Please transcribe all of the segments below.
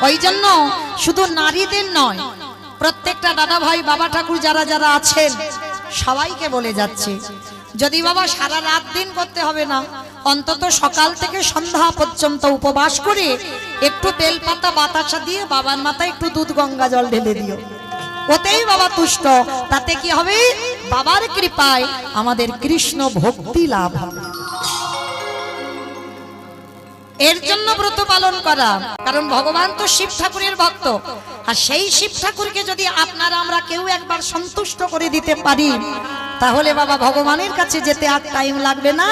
ওই জন্য শুধু নারীদের নয়, প্রত্যেকটা দাদা ভাই বাবা ঠাকুর যারা যারা আছেন সবাইকে বলে যাচ্ছে, যদি বাবা সারা রাত দিন করতে হবে না, অন্তত সকাল থেকে সন্ধ্যা পর্যন্ত উপবাস করে একটু বেলপাতা বাতাসা দিয়ে বাবার মাথায় একটু দুধ গঙ্গা জল ঢেলে দিও, ওতেই বাবা তুষ্ট। তাতে কি হবে? বাবার কৃপায় আমাদের কৃষ্ণ ভক্তি লাভ হবে। এর জন্য ব্রত পালন করা, কারণ ভগবান তো শিব ঠাকুরের ভক্ত, আর সেই শিব ঠাকুরকে যদি আপনারা আমরা কেউ একবার সন্তুষ্ট করে দিতে পারি, তাহলে বাবা ভগবানের কাছে যেতে আর টাইম লাগবে না,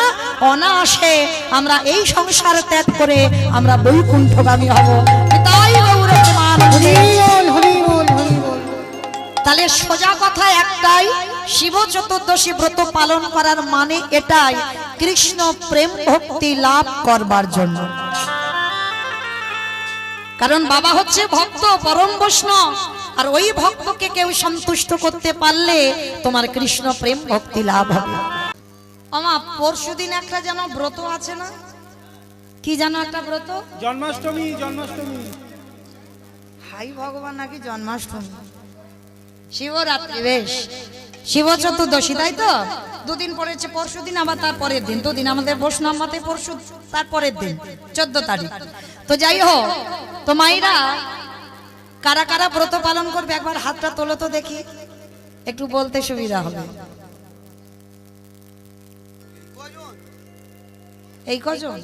অনায়াসে আমরা এই সংসার ত্যাগ করে আমরা বৈকুণ্ঠগামী হব। তাই তাহলে সোজা কথা একটাই, শিব চতুর্দশী ব্রত পালন করার মানে এটাই, কৃষ্ণ প্রেম ভক্তি লাভ করবার জন্য। কারণ বাবা হচ্ছে ভক্ত, পরম বৈষ্ণব, আর ওই ভক্তকে কেউ সন্তুষ্ট করতে পারলে তোমার কৃষ্ণ প্রেম ভক্তি লাভ হবে। আমা পরশুদিন একটা যেন ব্রত আছে না, কি যেন একটা ব্রত? জন্মাষ্টমী। জন্মাষ্টমী, হাই ভগবান, নাকি জন্মাষ্টমী, শিবরাত্রি, বেশ শিব চতুর্দশী, তাই তো? দুদিন পড়েছে, পরশুদিন আবার তার পরের দিন, দুদিন আমাদের বৈষ্ণব মতে পরশু, তার পরের দিন 14 তারিখ। তো যাই হোক, তো মাইরা কারা কারা ব্রত পালন করবে একবার হাতটা তোলো তো দেখি, একটু বলতে সুবিধা হবে। এই কজন?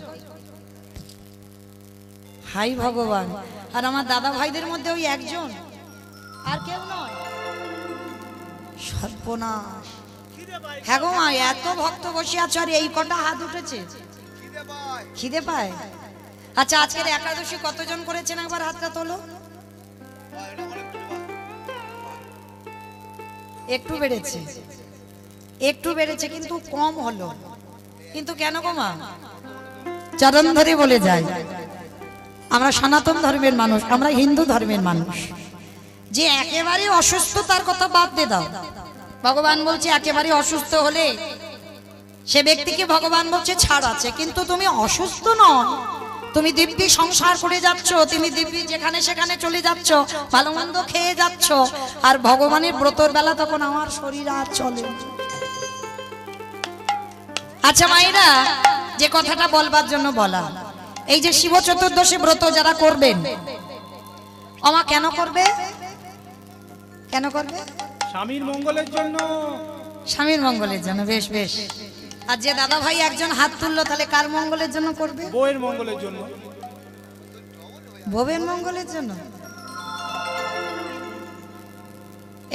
হাই ভগবান, আর আমার দাদা ভাইদের মধ্যে ওই একজন, আর কেউ নয়। সর্বনাশ, হ্যাঁ গো মা, এত ভক্ত বসে আছো আর এই কটা হাত উঠেছে, খিদে পায়। আচ্ছা, আজকের একাদশী কতজন করেছেন একবার হাতটা তোলো। একটু বেড়েছে, একটু বেড়েছে, কিন্তু কম হলো। কিন্তু কেন গো মা? চরণ ধরে বলে যায়, আমরা সনাতন ধর্মের মানুষ, আমরা হিন্দু ধর্মের মানুষ, যে একেবারে অসুস্থ তার কথা বাদ দিয়ে দাও। ভগবান বলছে একেবারে অসুস্থ হলে সে ব্যক্তিকে ভগবান বলছে ছাড় আছে, কিন্তু তুমি অসুস্থ নও, তুমি দিব্যি সংসার করে যাচ্ছ, তুমি দিব্যি যেখানে সেখানে চলে যাচ্ছ, ভালো মন্দ খেয়ে যাচ্ছ, আর ভগবানের ব্রতর বেলা তখন আমার শরীর আর চলে। আচ্ছা মায়েরা, যে কথাটা বলবার জন্য বলা, এই যে শিব চতুর্দশী ব্রত যারা করবেন, আমা কেন করবে? কেন করবে? স্বামীর মঙ্গলের জন্য। স্বামীর মঙ্গলের জন্য, বেশ বেশ। আর যে দাদা ভাই একজন হাত তুললো, তাহলে কার মঙ্গলের জন্য করবে? বউয়ের মঙ্গলের জন্য। বউয়ের মঙ্গলের জন্য,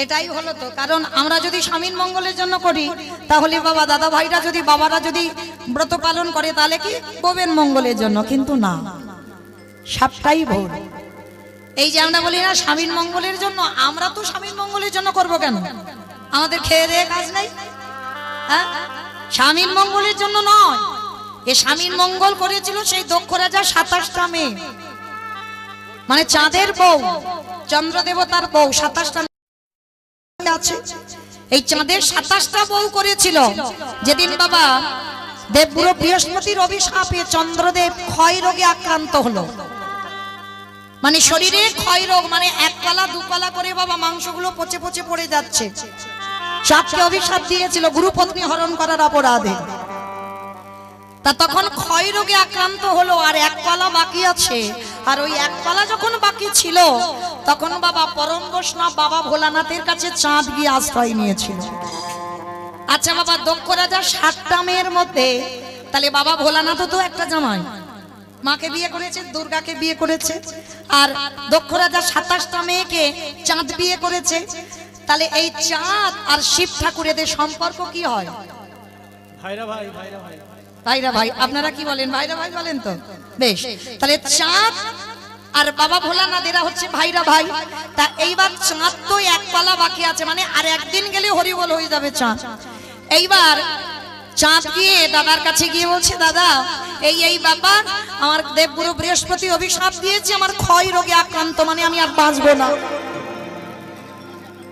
এটাই হলো তো। কারণ আমরা যদি স্বামীর মঙ্গলের জন্য করি, তাহলে বাবা দাদা ভাইরা যদি, বাবারা যদি ব্রত পালন করে, তাহলে কি বউয়ের মঙ্গলের জন্য? কিন্তু না, সবটাই ভুল। এই যে আমরা বলি না স্বামীর মঙ্গলের জন্য, আমরা তো স্বামীর মঙ্গলের জন্য করব কেন? আমাদের খেয়ে দেয়ে কাজ নাই? হ্যাঁ, স্বামীর মঙ্গলের জন্য নয়। এ স্বামীর মঙ্গল করেছিল সেই দক্ষ রাজা 27টা মেয়ে, মানে চাঁদের বউ, চন্দ্র দেবতার বউ 27টা আছে। এই চাঁদের 27টা বউ করেছিল। যেদিন বাবা দেবগুরু বৃহস্পতির অভিশাপে চন্দ্রদেব ক্ষয় রোগে আক্রান্ত হলো, মানে শরীরে ক্ষয় রোগ, মানে এক পালা দু পালা করে বাবা মাংসগুলো পচে পচে পড়ে যাচ্ছে। সাতকে অভিশাপ দিয়েছিল গুরুপত্নী হরণ করার অপরাধে। তা তখন ক্ষয় রোগে আক্রান্ত হলো, আর এক পালা বাকি আছে। আর ওই এক পালা যখন বাকি ছিল, তখন বাবা পরম বৈষ্ণব বাবা ভোলানাথের কাছে চাঁদ গিয়ে আশ্রয় নিয়েছিল। আচ্ছা বাবা, দক্ষ রাজা 7টা মেয়ের মধ্যে, তাহলে বাবা ভোলানাথ তো একটা জামাই, মাকে বিয়ে করেছে, দুর্গাকে বিয়ে করেছে, আর দক্ষ রাজা 27টা মেয়েকে চাঁদ বিয়ে করেছে। তাহলে এই চাঁদ আর শিব ঠাকুর এদের সম্পর্ক কি হয়? ভাইরা ভাই, ভাইরা ভাই, ভাইরা ভাই। আপনারা কি বলেন? ভাইরা ভাই বলেন তো? বেশ, তাহলে চাঁদ আর বাবা ভোলানাথ এরা হচ্ছে ভাইরা ভাই। তা এইবার চাঁদ তো এক পালা বাকি আছে, মানে আর একদিন গেলে হরিবল হয়ে যাবে চাঁদ। এইবার চাঁদ গিয়ে দাদার কাছে গিয়ে বলছে, দাদা এই ব্যাপার, আমার দেবগুরু বৃহস্পতি অভিশাপ দিয়েছে, আমার ক্ষয় রোগে আক্রান্ত, মানে আমি আর বাঁচবো না।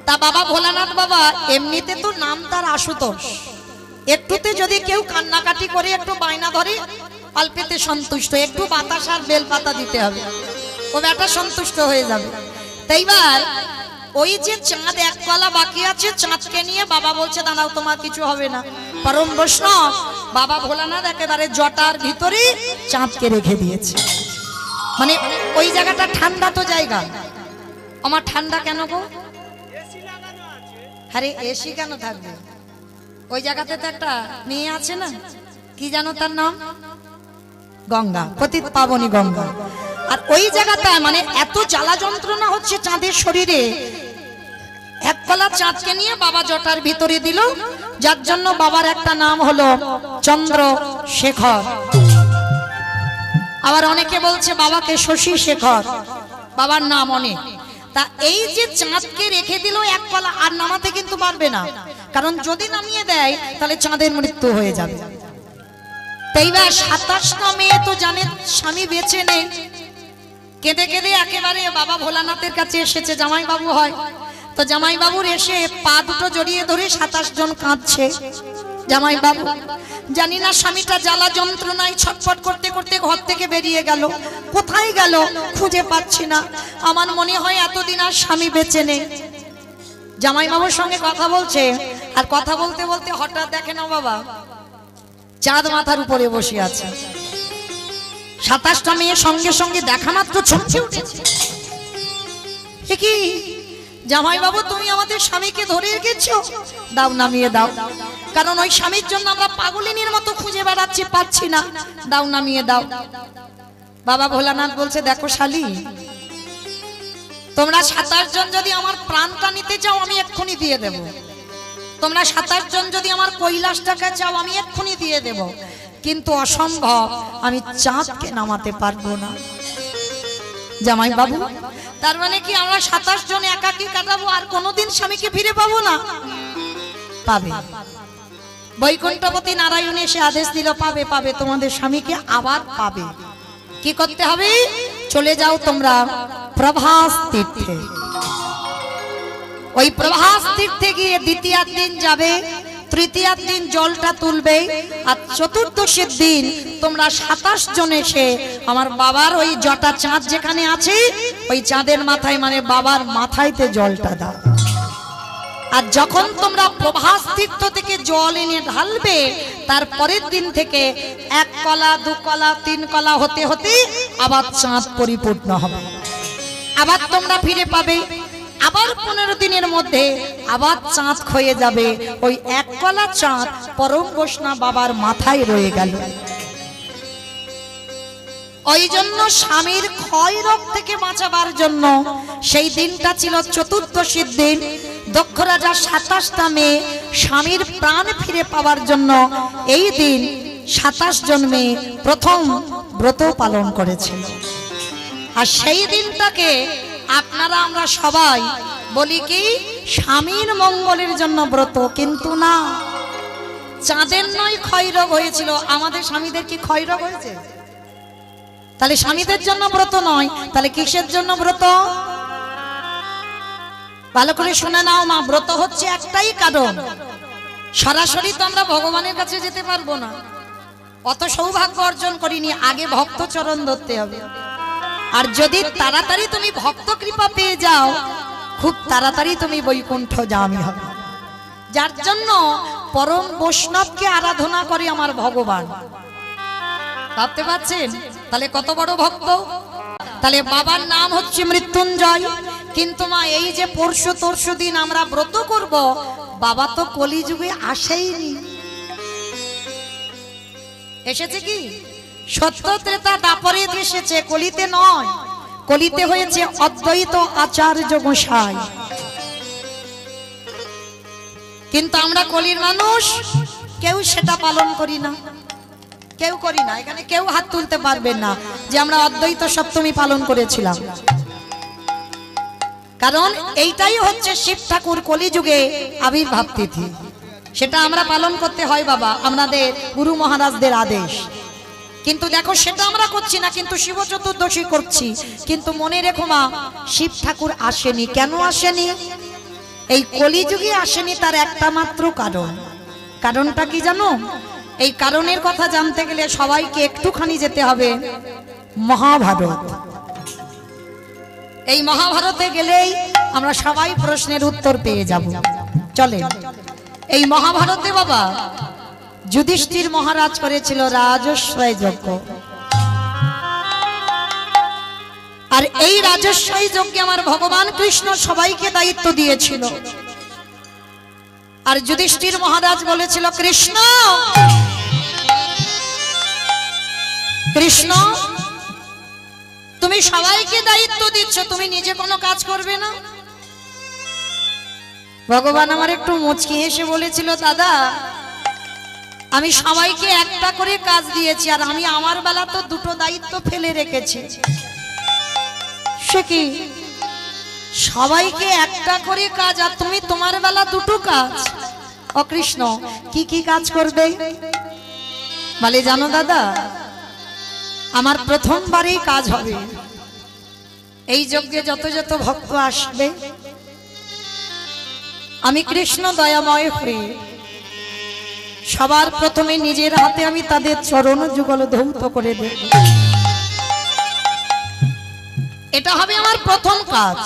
তা বাবা ভোলানাথ বাবা, এমনিতে তো নাম তার আশুতোষ, একটুতে যদি কেউ কান্নাকাটি করে একটু বায়না ধরে, অল্পেতে সন্তুষ্ট, একটু বাতাস আর বেলপাতা দিতে হবে। ও বেটা সন্তুষ্ট হয়ে যাবে। তাই এইবার ওই যে চাঁদ এক কলা বাকি আছে, চাঁদকে নিয়ে বাবা বলছে দাঁড়াও তোমার কিছু হবে না। পরম বৈষ্ণব বাবা ভোলানাথ একেবারে জটার ভিতরে চাঁদকে রেখে দিয়েছে। মানে ওই জায়গাটা ঠান্ডা তো জায়গা। আমার ঠান্ডা কেন গো? আরে এসি কেন থাকবে? ওই জায়গাতে তো একটা মেয়ে আছে না, কি জানো তার নাম? গঙ্গা, পতিত পাবনী গঙ্গা। আর ওই জায়গাটা মানে এত জ্বালা যন্ত্রণা হচ্ছে চাঁদের শরীরে, এক কলা চাঁদকে নিয়ে বাবা জটার ভিতরে দিল, যার জন্য বাবার একটা নাম হলো চন্দ্রশেখর। আবার অনেকে বলছে বাবাকে শশী শেখর, বাবার নাম অনেক। তা এই যে চাঁদকে রেখে দিল এক কলা, আর নামাতে কিন্তু পারবে না, কারণ যদি নামিয়ে দেয় তাহলে চাঁদের মৃত্যু হয়ে যাবে। এইবার 27টা মেয়ে তো জানে স্বামী বেঁচে নেই, কেঁদে কেঁদে একেবারে বাবা ভোলানাথের কাছে এসেছে। জামাই বাবু হয় তো জামাই বাবুর এসে পা দুটো জড়িয়ে ধরে 27 জন কাঁদছে। জামাই বাবু জানি না স্বামীটা জ্বালা যন্ত্রণায় ছটফট করতে করতে ঘর থেকে বেরিয়ে গেল, কোথায় গেল খুঁজে পাচ্ছি না, আমার মনে হয় এতদিন আর স্বামী বেঁচে নেই। জামাই বাবুর সঙ্গে কথা বলছে, আর কথা বলতে বলতে হঠাৎ দেখে না বাবা চাঁদ মাথার উপরে বসে আছে। 27টা মেয়ে সঙ্গে সঙ্গে দেখা মাত্র ছমছে উঠেছে। কি জামাই বাবু তুমি আমাদের স্বামীকে ধরে রেখেছো, দাও নামিয়ে দাও, কারণ ওই স্বামীর জন্য আমরা পাগলিনীর মতো খুঁজে বেড়াচ্ছি, পাচ্ছি না, দাও নামিয়ে দাও। বাবা ভোলানাথ বলছে দেখো শালি, তোমরা 27 জন যদি আমার প্রাণটা নিতে চাও আমি এক্ষুনি দিয়ে দেব, তোমরা 27 জন যদি আমার কৈলাসটাকে চাও আমি এক্ষুনি দিয়ে দেব, কিন্তু অসম্ভব, আমি চাঁদকে নামাতে পারবো না। জামাই বাবু তার মানে কি আমরা 27 জন একাকী কাটাবো, আর কোনোদিন স্বামীকে ফিরে পাবো না? পাবে। বৈকুণ্ঠপতি নারায়ণ এসে আদেশ দিল পাবে, পাবে, তোমাদের স্বামীকে আবার পাবে। কি করতে হবে? চলে যাও তোমরা প্রভাস তীর্থে। ওই প্রভাস তীর্থে গিয়ে দ্বিতীয় দিন যাবে, তৃতীয় দিন জলটা তুলবে, আর চতুর্দশীর দিন তোমরা 27 জন এসে আমার বাবার ওই জটা চাঁদ যেখানে আছে ওই চাঁদের মাথায় মানে বাবার মাথায়তে জলটা দাও। আর যখন তোমরা প্রভাস তীর্থ থেকে জল এনে ঢালবে, তার পরের দিন থেকে 1 কলা 2 কলা 3 কলা হতে হতে আবার চাঁদ পরিপূর্ণ হবে, আবার তোমরা ফিরে পাবে। আবার 15 দিনের মধ্যে আবার চাঁদ ক্ষয়ে যাবে, ওই 1 কলা চাঁদ পরম বৈষ্ণব বাবার মাথায় রয়ে গেল। ওই জন্য স্বামীর ক্ষয় রোগ থেকে বাঁচাবার জন্য সেই দিনটা ছিল চতুর্দশীর দিন। দক্ষ রাজা 27টা মেয়ে স্বামীর প্রাণ ফিরে পাওয়ার জন্য এই দিন 27 জন মেয়ে প্রথম ব্রত পালন করেছিল। আর সেই দিনটাকে আপনারা আমরা সবাই বলি কি স্বামীর মঙ্গলের জন্য ব্রত, কিন্তু না, চাঁদের নয় ক্ষয় রোগ হয়েছিল, আমাদের স্বামীদের কি ক্ষয় রোগ হয়েছে? তাহলে স্বামীদের জন্য ব্রত নয়, তাহলে কিসের জন্য ব্রত? ভালো করে শুনে নাও মা, ব্রত হচ্ছে একটাই কারণ, সরাসরি তো আমরা ভগবানের কাছে যেতে পারবো না, অত সৌভাগ্য অর্জন করিনি, আগে ভক্ত চরণ ধরতে হবে। আর যদি তাড়াতাড়ি তুমি ভক্ত কৃপা পেয়ে যাও, খুব তাড়াতাড়ি তুমি বৈকুণ্ঠ যাওয়া হবে। যার জন্য পরম বৈষ্ণবকে আরাধনা করে আমার ভগবান। ভাবতে পারছেন তাহলে কত বড় ভক্ত? তাহলে বাবার নাম হচ্ছে মৃত্যুঞ্জয়। কিন্তু মা এই যে পরশু দিন আমরা ব্রত করব, বাবা তো কলিযুগে আসেইনি। এসেছে কি? সত্য ত্রেতা দাপরে এসেছে, কলিতে নয়। কলিতে হয়েছে অদ্বৈত আচার্য গোসাই। কিন্তু আমরা কলির মানুষ, কেউ সেটা পালন করি না, কেউ করি না। এখানে কেউ হাত তুলতে পারবেন না যে আমরা অদ্বৈত সপ্তমী পালন করেছিলাম, কারণ এইটাই হচ্ছে শিব ঠাকুর কলিযুগে আবির্ভাব তিথি। সেটা আমরা পালন করতে হয় বাবা, আমাদের গুরু মহারাজদের আদেশ। কিন্তু দেখো সেটা আমরা করছি না, কিন্তু শিব চতুর্দশী করছি। কিন্তু মনে রেখো মা, শিব ঠাকুর আসেনি। কেন আসেনি? এই কলিযুগে আসেনি, তার একটা মাত্র কারণ। কারণটা কি জানো? এই কারণের কথা জানতে গেলে সবাইকে একটুখানি যেতে হবে মহাভারত। এই মহাভারতে গেলেই আমরা সবাই প্রশ্নের উত্তর পেয়ে যাব। চলে এই মহাভারতে বাবা যুধিষ্ঠির মহারাজ করেছিল রাজস্বয় যজ্ঞ। আর এই রাজস্বয় যজ্ঞে আমার ভগবান কৃষ্ণ সবাইকে দায়িত্ব দিয়েছিল। আর যুধিষ্ঠির মহারাজ বলেছিল, কৃষ্ণ কৃষ্ণ তুমি সবাইকে দায়িত্ব দিচ্ছ, তুমি নিজে কোনো কাজ করবে না? ভগবান আমার একটু মুচকি হেসে বলেছিল, দাদা আমি সবাইকে একটা করে কাজ দিয়েছি, আর আমি আমার বেলা তো দুটো দায়িত্ব ফেলে রেখেছি। সে কি, সবাইকে একটা করে কাজ আর তুমি তোমার বেলা দুটো কাজ? ও কৃষ্ণ, কি কি কাজ করবে? বলে, জানো দাদা, আমার প্রথমবারেই কাজ হবে। এই যজ্ঞে যত যত ভক্ত আসবে, আমি কৃষ্ণ দয়াময় হয়ে সবার প্রথমে নিজের হাতে আমি তাদের চরণ যুগল ধৌত করে দেব। এটা হবে আমার প্রথম কাজ।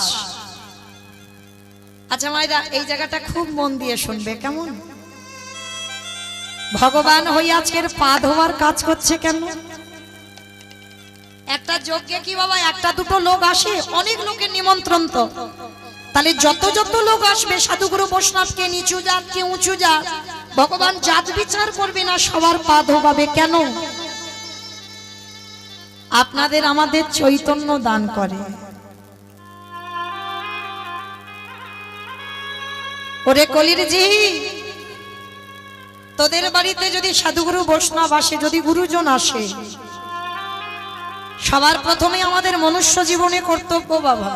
আচ্ছা মায়েরা, এই জায়গাটা খুব মন দিয়ে শুনবে কেমন? ভগবান হয়ে আজকের পা ধোয়ার কাজ করছে কেন? একটা যজ্ঞে কি বাবা একটা দুটো লোক আসে? অনেক লোকের নিমন্ত্রণ তো। তাহলে যত যত লোক আসবে, সাধুগুরু বৈষ্ণবকে, নিচু জাত কে উঁচু জাত, ভগবান জাত বিচার করবে না, সবার পা ধোবাবে কেন? আপনাদের আমাদের চৈতন্য দান করে। ওরে কলির জি, তোদের বাড়িতে যদি সাধুগুরু বৈষ্ণব আসে, যদি গুরুজন আসে, সবার প্রথমে আমাদের মনুষ্য জীবনে কর্তব্য বাবা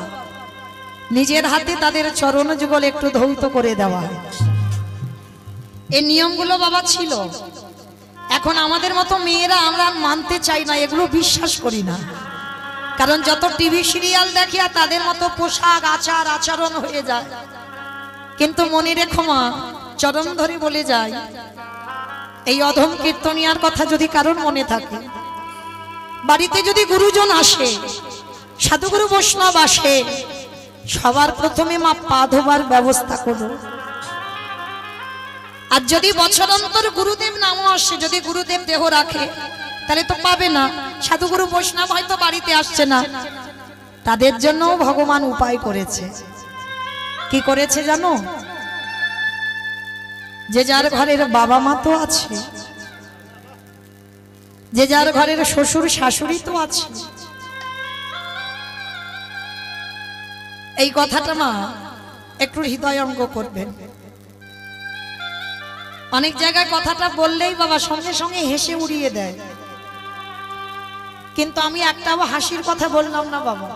নিজের হাতে তাদের চরণ যুগল একটু ধৌত করে দেওয়া। এই নিয়মগুলো বাবা ছিল। এখন আমাদের মতো মেয়েরা আমরা মানতে চাই না, এগুলো বিশ্বাস করি না। কারণ যত টিভি সিরিয়াল দেখি আর তাদের মতো পোশাক আচার আচরণ হয়ে যায়। কিন্তু মনে রেখো মা, চরণ ধরে বলে যায়, এই অধম কীর্তনিয়ার কথা যদি কারোর মনে থাকে, বাড়িতে যদি গুরুজন আসে, সাধুগুরু বৈষ্ণব আসে, সবার প্রথমে মা পা ধোবার ব্যবস্থা করো। আর যদি বছর অন্তর গুরুদেব নামও আসে, যদি গুরুদেব দেহ রাখে, তাহলে তো পাবে না। সাধুগুরু বৈষ্ণব হয়তো বাড়িতে আসছে না, তাদের জন্য ভগবান উপায় করেছে। কি করেছে জানো? যে যার ঘরের বাবা মা তো আছে, যে যার ঘরের শ্বশুর শাশুড়ি তো আছে। এই কথাটা মা একটু হৃদয়ঙ্গ করবেন। অনেক জায়গায় কথাটা বললেই বাবা সঙ্গে সঙ্গে হেসে উড়িয়ে দেয়, কিন্তু আমি একটাও হাসির কথা বললাম না বাবা।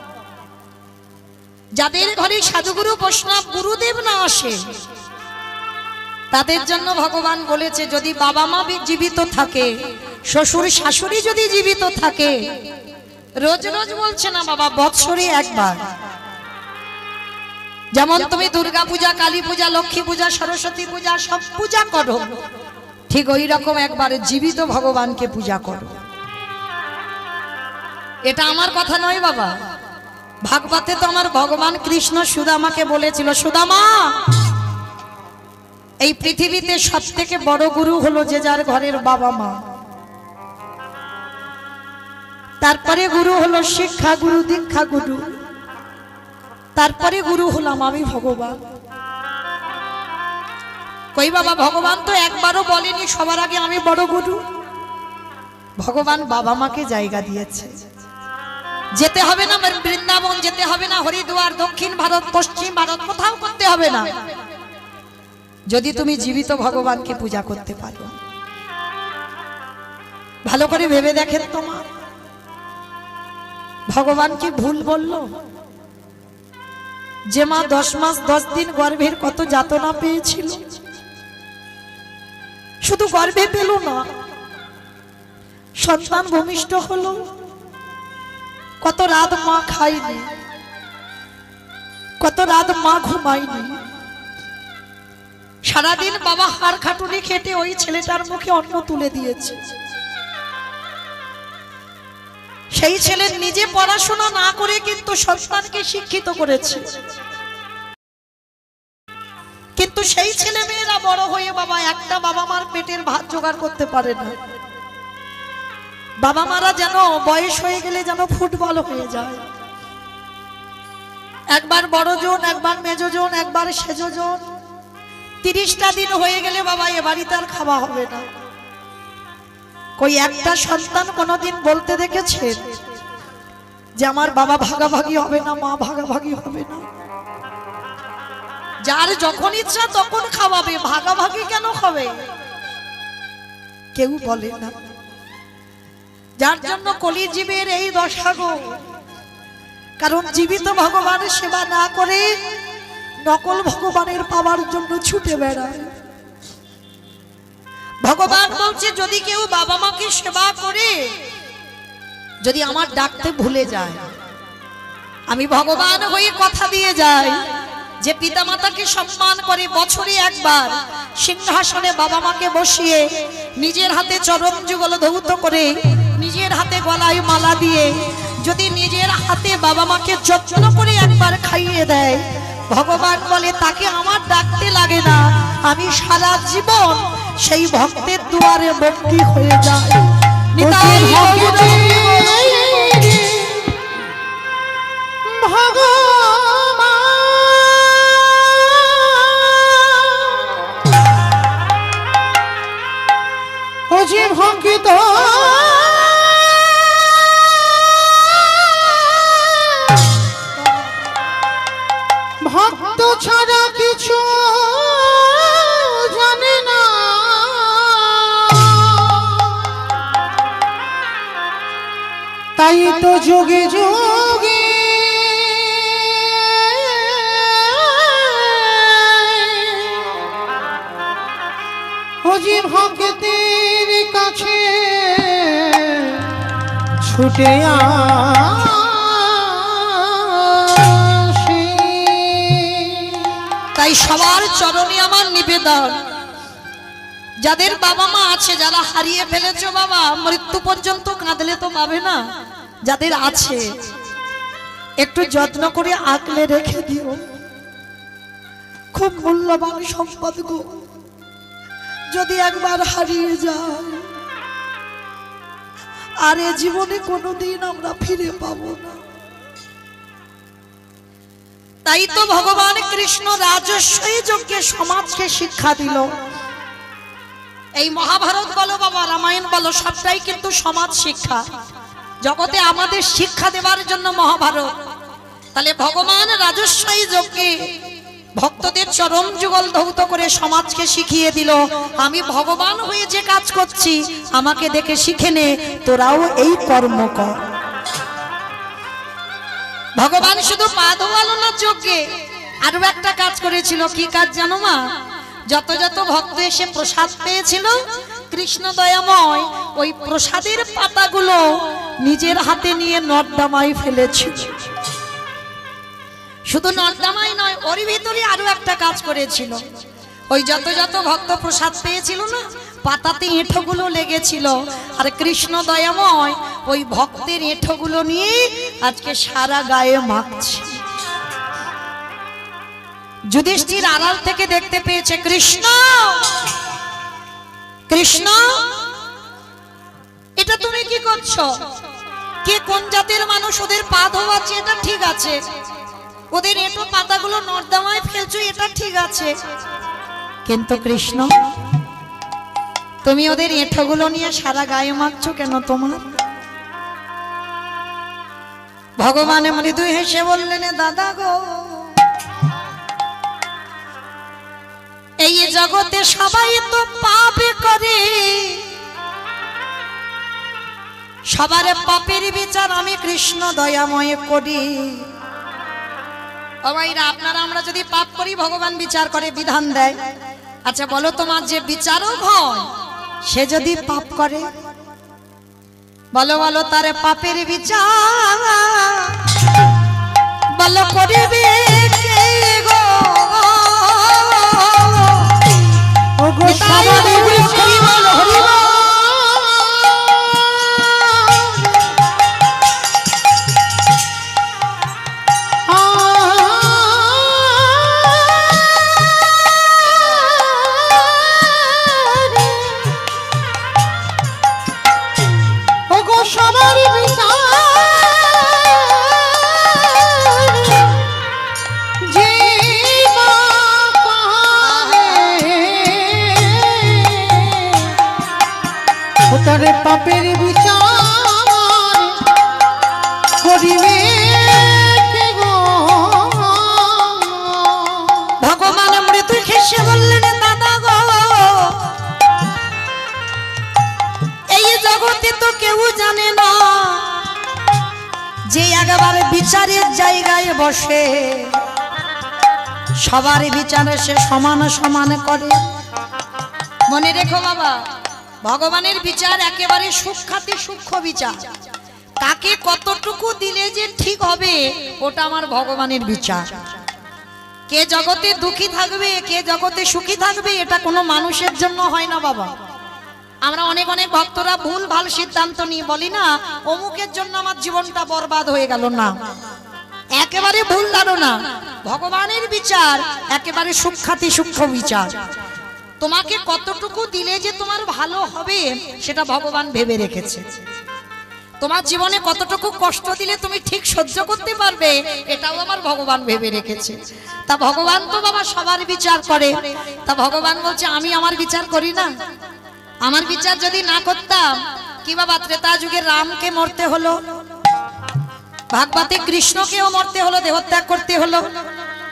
যাদের ঘরে সাধুগুরু বৈষ্ণব গুরুদেব না আসে, তাদের জন্য ভগবান বলেছে, যদি বাবা মা জীবিত থাকে, শ্বশুর শাশুড়ি যদি জীবিত থাকে, রোজ রোজ বলছে না বাবা, বৎসরে একবার, যেমন তুমি দুর্গা পূজা, কালী পূজা, লক্ষ্মী পূজা, সরস্বতী পূজা সব পূজা করো, ঠিক ওই রকম একবার জীবিত ভগবানকে পূজা করো। এটা আমার কথা নয় বাবা, ভাগবতে তো আমার ভগবান কৃষ্ণ সুদামাকে বলেছিল, সুদামা এই পৃথিবীতে সব থেকে বড় গুরু হলো যে যার ঘরের বাবা মা, তারপরে গুরু হলো শিক্ষা গুরু, দীক্ষা গুরু, তারপরে গুরু হলাম আমি ভগবান। কই বাবা, ভগবান তো একবারও বলেনি সবার আগে আমি বড় গুরু। ভগবান বাবা মাকে জায়গা দিয়েছে। যেতে হবে না বৃন্দাবন, যেতে হবে না হরিদ্বার, দক্ষিণ ভারত, পশ্চিম ভারত, কোথাও করতে হবে না, যদি তুমি জীবিত ভগবানকে পূজা করতে পারো। ভালো করে ভেবে দেখেন তোমার ভগবান কি ভুল বলল? যে মা 10 মাস 10 দিন গর্ভের কত যাতনা পেয়েছিল, শুধু গর্ভে পেল না, সন্তান ভূমিষ্ঠ হলো, কত রাত মা খায়নি, কত রাত মা ঘুমায়নি, সারাদিন বাবা হাড় খাটুনি খেটে ওই ছেলেটার মুখে অন্ন তুলে দিয়েছে। সেই ছেলে নিজে পড়াশোনা না করে কিন্তু সন্তানকে শিক্ষিত করেছে, কিন্তু সেই ছেলে মেয়েরা বড় হয়ে বাবা একটা বাবা মার পেটের ভাত জোগাড় করতে পারে না। বাবা মারা যেন বয়স হয়ে গেলে যেন ফুটবল হয়ে যায়, একবার বড় জন, একবার মেজো জন, একবার সেজো জন। 30টা দিন হয়ে গেলে বাবা এ বাড়িতে আর খাওয়া হবে না। কই একটা সন্তান কোনোদিন বলতে দেখেছেন যে আমার বাবা ভাগাভাগি হবে না, মা ভাগাভাগি হবে না? যার যখন ইচ্ছা তখন খাওয়াবে, ভাগাভাগি কেন হবে? কেউ বলে না। যার জন্য কলিজীবের এই দশা গো। কারণ জীবিত ভগবানের সেবা না করে নকল ভগবানের পাওয়ার জন্য ছুটে বেড়ায়। ভগবান বলছে যদি কেউ বাবা মাকে সেবা করে, যদি আমার ডাকতে ভুলে যায়, আমি ভগবান হয়ে কথা দিয়ে যাই যে পিতামাতাকে সম্মান করে বছরে একবার সিংহাসনে বাবা মাকে বসিয়ে নিজের হাতে চরণ যুগল ধৌত করে নিজের হাতে গলায় মালা দিয়ে যদি নিজের হাতে বাবা মাকে যত্ন করে একবার খাইয়ে দেয়, ভগবান বলে তাকে আমার ডাকতে লাগে না, আমি সারা জীবন সেই ভক্তের দুয়ারে বন্দী হয়ে যায়। নিতাই ভঙ্কিত ভক্ত ছাড়া কিছু জানে না, তাই তো যুগে যুগে অজিব ভক্তের কাছে ছুটে আসে। তাই সবার চরণে আমার নিবেদন, যাদের বাবা মা আছে, যারা হারিয়ে ফেলেছো বাবা, মৃত্যু পর্যন্ত কাঁদলে তো পাবে না। যাদের আছে একটু যত্ন করে আঁকলে রেখে দিও, খুব মূল্যবান সম্পদ গো। যদি একবার হারিয়ে যায় আর এ জীবনে কোনোদিন আমরা ফিরে পাবো না। তাই তো ভগবান কৃষ্ণ রাজস্বী যজ্ঞে সমাজকে শিক্ষা দিল। এই মহাভারত বলো বাবা, রামায়ণ বলো, সবটাই কিন্তু সমাজ শিক্ষা। জগতে আমাদের শিক্ষা দেওয়ার জন্য মহাভারত। তাহলে ভগবান রাজস্বী যজ্ঞে ভক্তদের চরণ যুগল ধৌত করে সমাজকে শিখিয়ে দিল, আমি ভগবান হয়ে যে কাজ করছি আমাকে দেখে শিখে নে, তোরাও এই কর্ম কর। ভগবান শুধু পা ধোয়ালো না যজ্ঞে, আরো একটা কাজ করেছিল। কি কাজ জানো মা? যত যত ভক্ত এসে প্রসাদ পেয়েছিল, কৃষ্ণ দয়াময় ওই প্রসাদের পাতাগুলো নিজের হাতে নিয়ে নর্দমায় ফেলেছিল। শুধু নর্দমাই নয়, ওর ভিতরে আরো একটা কাজ করেছিল। ওই যত যত ভক্ত প্রসাদ পেয়েছিল না, পাতাতে এঁঠোগুলো লেগেছিল, আর কৃষ্ণ দয়াময় ওই ভক্তের এঁঠোগুলো নিয়ে আজকে সারা গায়ে মাখছে। যুধিষ্ঠির আড়াল থেকে দেখতে পেয়েছে, কৃষ্ণ কৃষ্ণ এটা তুমি কি করছো? কে কোন জাতের মানুষ ওদের পা ধোয়াচ্ছে, এটা ঠিক আছে, ওদের এঁটো পাতাগুলো নর্দমায় ফেলছো, এটা ঠিক আছে, কিন্তু কৃষ্ণ তুমি ওদের এঁঠোগুলো নিয়ে সারা গায়ে মাখছো কেন তোমার? ভগবান মৃদু হেসে বললেন, দাদা গো, এই জগতে সবাই তো পাপ করে, সবার পাপের বিচার আমি কৃষ্ণ দয়াময় করি। ভাইরা, আপনারা আমরা যদি পাপ করি ভগবান বিচার করে, বিধান দেয়। আচ্ছা বলো, তোমার যে বিচারক হয় সে যদি পাপ করে, বলো বলো তার পাপের বিচার বলো করিবে কে গো? ওগো সবাই হরি বল হরি বল। পাপের বিচার করিবে কে গো? ভগবান মৃত্যু হেসে বললেন দাদা গো, এই জগতে তো কেউ জানে না যে একবারে বিচারের জায়গায় বসে সবার বিচারে সে সমান সমান করে। মনে রেখো বাবা, ভগবানের বিচার একেবারে সূক্ষ্মাতি সূক্ষ্ম বিচার। কাকে কতটুকু দিলে যে ঠিক হবে ওটা আমার ভগবানের বিচার। কে জগতে দুঃখী থাকবে, কে জগতে সুখী থাকবে, এটা কোনো মানুষের জন্য হয় না বাবা। আমরা অনেক অনেক ভক্তরা ভুল ভাল সিদ্ধান্ত নিয়ে বলি না অমুকের জন্য আমার জীবনটা বরবাদ হয়ে গেল, না, একেবারে ভুল ধারণা। ভগবানের বিচার একেবারে সূক্ষ্মাতি সূক্ষ্ম বিচার। তোমাকে কতটুকু দিলে যে তোমার ভালো হবে সেটা ভগবান ভেবে রেখেছে। তোমার জীবনে কতটুকু কষ্ট দিলে তুমি ঠিক সহ্য করতে পারবে এটাও আমার ভগবান ভেবে রেখেছে। তা ভগবান তো বাবা সবার বিচার করে। তা ভগবান বলছে আমি আমার বিচার করি না? আমার বিচার যদি না করতাম কি বাবা ত্রেতা যুগে রামকে মরতে হলো, ভাগবতে কৃষ্ণকেও মরতে হলো, দেহত্যাগ করতে হলো,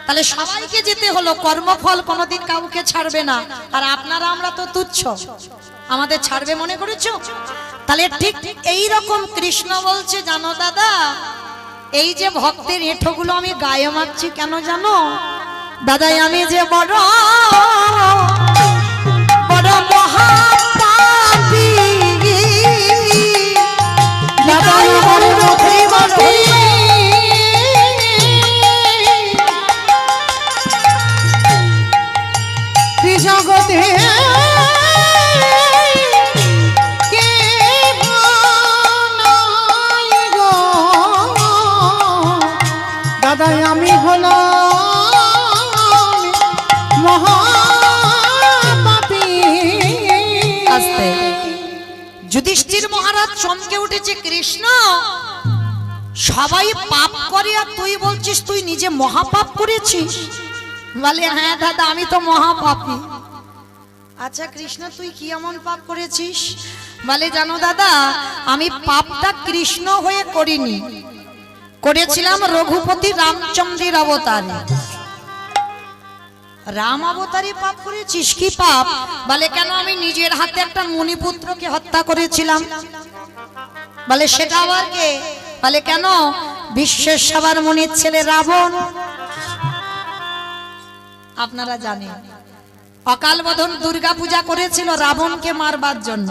তাহলে সবাইকে যেতে হলো। কর্মফল কোনোদিন কাউকে ছাড়বে না। আর আপনারা আমরা তো তুচ্ছ, আমাদের ছাড়বে মনে করেছো? তাহলে ঠিক এই রকম কৃষ্ণ বলছে জানো দাদা, এই যে ভক্তের এঁঠোগুলো আমি গায়ে মারছি কেন জানো দাদাই? আমি যে বড় বড় মহাপাপী, দাদাই বড় পাপী, ত্রিজগতে কে নাই গো? দাদাই আমি হলাম মহাপাপী। আস্তে যুধিষ্ঠির মহারাজ চমকে উঠেছে, কৃষ্ণ সবাই পাপ করে আর তুই বলছিস তুই নিজে মহাপাপ করেছিস? বলে হ্যাঁ দাদা আমি তো মহাপাপী। আচ্ছা কৃষ্ণ তুই কি এমন পাপ করেছিস? বলে জানো দাদা আমি পাপটা কৃষ্ণ হয়ে করিনি, করেছিলাম রঘুপতি রামচন্দ্রের অবতারে। রাম অবতারে পাপ করেছিস? কি পাপ? বলে কেন আমি নিজের হাতে একটা মুনিপুত্রকে হত্যা করেছিলাম। বলে সেটা আবার কে? বলে কেন বিশ্বের সবার মুনির ছেলে রাবণ। আপনারা জানেন অকাল বোধন দুর্গা পূজা করেছিল রাবণকে মারবার জন্য।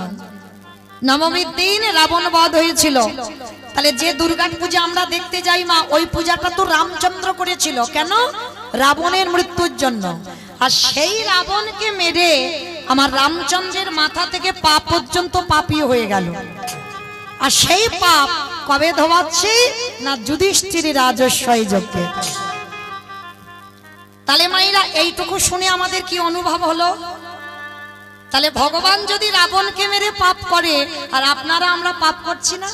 নবমীর দিন রাবণ বধ হয়েছিল। তাহলে যে দুর্গা পূজা আমরা দেখতে যাই মা, ওই পূজাটা তো রামচন্দ্র করেছিল। কেন? রাবণের মৃত্যুর জন্য। আর সেই রাবণকে মেরে আমার রামচন্দ্রের মাথা থেকে পা পর্যন্ত পাপী হয়ে গেল। আর সেই পাপ কবে ধোয়াচ্ছে না? যুধিষ্ঠির রাজস্বই যজ্ঞে। তাহলে মাইরা এইটুকু শুনে আমাদের কি অনুভব হলো? তাহলে ভগবান যদি রাবণকে মেরে পাপ করে আর আপনারা আমরা পাপ করছি না,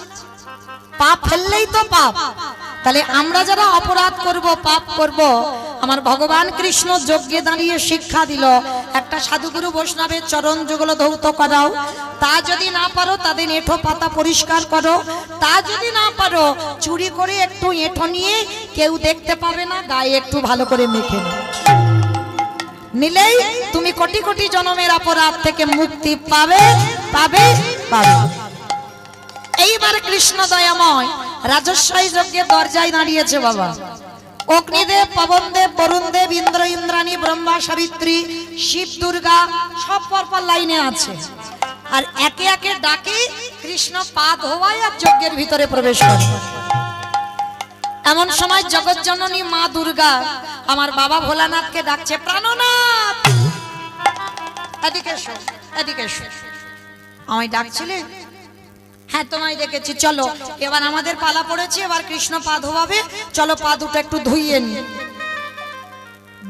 পাপ ফেললেই তো পাপ। তাহলে আমরা যারা অপরাধ করব, পাপ করব, আমার ভগবান কৃষ্ণ যজ্ঞে দাঁড়িয়ে শিক্ষা দিল একটা সাধুগুরু বৈষ্ণবের চরণ যুগল ধৌত করাও। তা যদি না পারো তাদের এঁঠো পাতা পরিষ্কার করো। তা যদি না পারো চুরি করে একটু এঁঠো নিয়ে কেউ দেখতে পাবে না, গায়ে একটু ভালো করে মেখে নাও, নিলেই তুমি কোটি কোটি জন্মের অপরাধ থেকে মুক্তি পাবে পাবে পাবে। এইবার কৃষ্ণ দয়াময় রাজস্বই যজ্ঞের দরজায় দাঁড়িয়েছে বাবা। অগ্নিদেব, পবনদেব, বরুণদেব, ইন্দ্র, ইন্দ্রাণী, ব্রহ্মা, সাবিত্রী, শিব, দুর্গা সব পরপর লাইনে আছে। আর একে একে ডাকে কৃষ্ণ পা ধোয়ায় আর যজ্ঞের ভিতরে প্রবেশ করে। এমন সময় জগৎজননী মা দুর্গা আমার বাবা ভোলানাথকে ডাকছে, প্রাণনাথ এদিকে এসো, এদিকে এসো। আমায় ডাকছিলে? হ্যাঁ তোমায় দেখেছি, চলো এবার আমাদের পালা পড়েছে, এবার কৃষ্ণ পা ধোয়াবে, চলো পা দুটো একটু ধুইয়ে নি।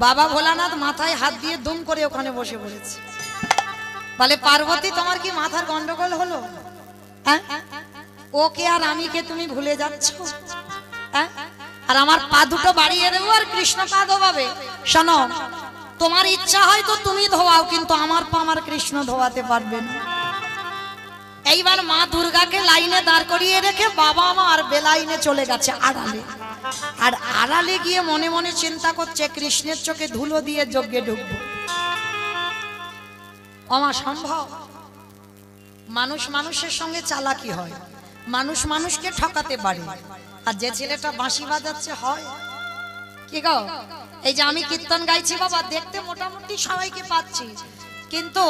বাবা ভোলানাথ মাথায় হাত দিয়ে দুম করে ওখানে বসে পড়েছে। বলে পার্বতী তোমার কি মাথার গন্ডগোল হলো? হ্যাঁ, ওকে আর আমি কে তুমি ভুলে যাচ্ছ? হ্যাঁ, আর আমার পা দুটো বাড়িয়ে দেবো আর কৃষ্ণ পা ধোয়াবে। শোনো, তোমার ইচ্ছা হয় তো তুমি ধোয়াও, কিন্তু আমার পা আমার কৃষ্ণ ধোয়াতে পারবে না। এইবার মা দুর্গাকে লাইনে দাঁড় করিয়ে রেখে বাবা মা আর বেলাইনে চলে গেছে আড়ালে। আর আড়ালে গিয়ে মনে মনে চিন্তা করছে কৃষ্ণের চোখে ধুলো দিয়ে যজ্ঞে ঢুকবো। আমার সম্ভব? মানুষ মানুষের সঙ্গে চালাকি হয়, মানুষ মানুষকে ঠকাতে পারে। আর যে ছেলেটা বাঁশি বাজাচ্ছে হয় কি গো, এই যে আমি কীর্তন গাইছি বাবা, দেখতে মোটামুটি সবাইকে পাচ্ছি, কিন্তু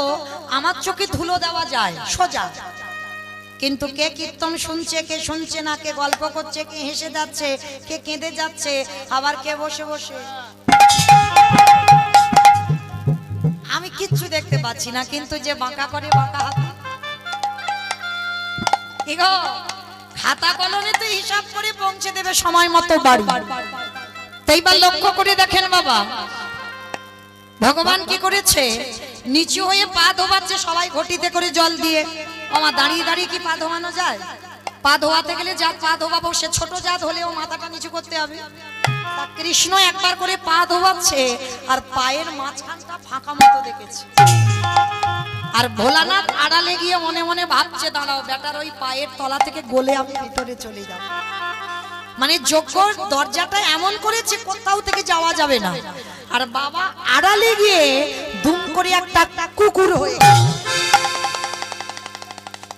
আমার চোখে ধুলো দেওয়া যায় সোজা। কিন্তু কে কীর্তন শুনছে, কে শুনছে না, কে গল্প করছে, কে হেসে যাচ্ছে, কে কেঁদে যাচ্ছে, আবার কে বসে বসে, আমি কিচ্ছু দেখতে পাচ্ছি না। কিন্তু যে বাঁকা করে বাঁকা হাতে, কি গো, খাতা কলমে তো হিসাব করে পৌঁছে দেবে সময় মতো বাড়ি। তাইবার লক্ষ্য করে দেখেন বাবা, ভগবান কি করেছে, নিচু হয়ে পা ধোবাচ্ছে সবাই ঘটিতে করে জল দিয়ে। আমার দাঁড়িয়ে দাঁড়িয়ে কি পা ধোয়ানো যায়? পা ধোয়াতে গেলে যা পা ধোবাবো সে ছোট জাত হলেও মাথাটা নিচু করতে হবে। তা কৃষ্ণ একবার করে পা ধোবাচ্ছে আর পায়ের মাঝখানটা ফাঁকা মতো দেখেছে। আর ভোলানাথ আড়ালে গিয়ে মনে মনে ভাবছে, দাঁড়াও বেটার ওই পায়ের তলা থেকে গলে আমি ভিতরে চলে যাব। মানে যজ্ঞর দরজাটা এমন করেছে কোথাও থেকে যাওয়া যাবে না। আর বাবা আড়ালে গিয়ে দুম করে একটা কুকুর হয়ে গেল।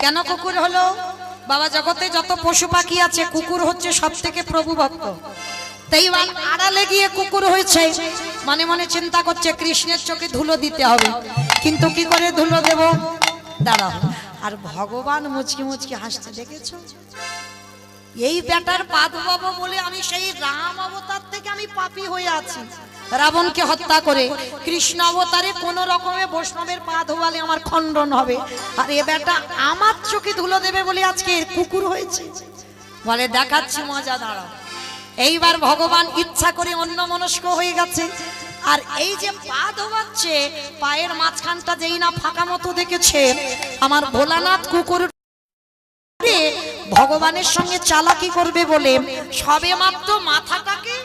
কেন কুকুর হলো? বাবা জগতে যত পশু পাখি আছে কুকুর হচ্ছে সব থেকে প্রভু ভক্ত। তাই আড়ালে গিয়ে কুকুর হয়েছে, মনে মনে চিন্তা করছে কৃষ্ণের চোখে ধুলো দিতে হবে, কিন্তু কি করে ধুলো দেব? দাঁড়াও। আর ভগবান মুচকি মুচকি হাসতে দেখেছো? এই বেটার পা ধোবাবো বলে আমি সেই রাম অবতার থেকে আমি পাপী হয়ে আছি, রাবণকে হত্যা করে কৃষ্ণ অবতারে কোন রকমে বৈষ্ণবের পা ধোয়ালে আমার খণ্ডন হবে। আর এ বেটা আমার চোখে ধুলো দেবে বলে আজকে কুকুর হয়েছে। বলে দেখাচ্ছি মজা, দাঁড়াও। এইবার ভগবান ইচ্ছা করে অন্যমনস্ক হয়ে গেছে। আর এই যে পা ধোয়াচ্ছে, পায়ের মাঝখানটা যেই না ফাঁকা মতো দেখেছে, আমার ভোলানাথ কুকুর ভগবানের সঙ্গে চালাকি করবে বলে সবে মাত্র মাথাটাকে,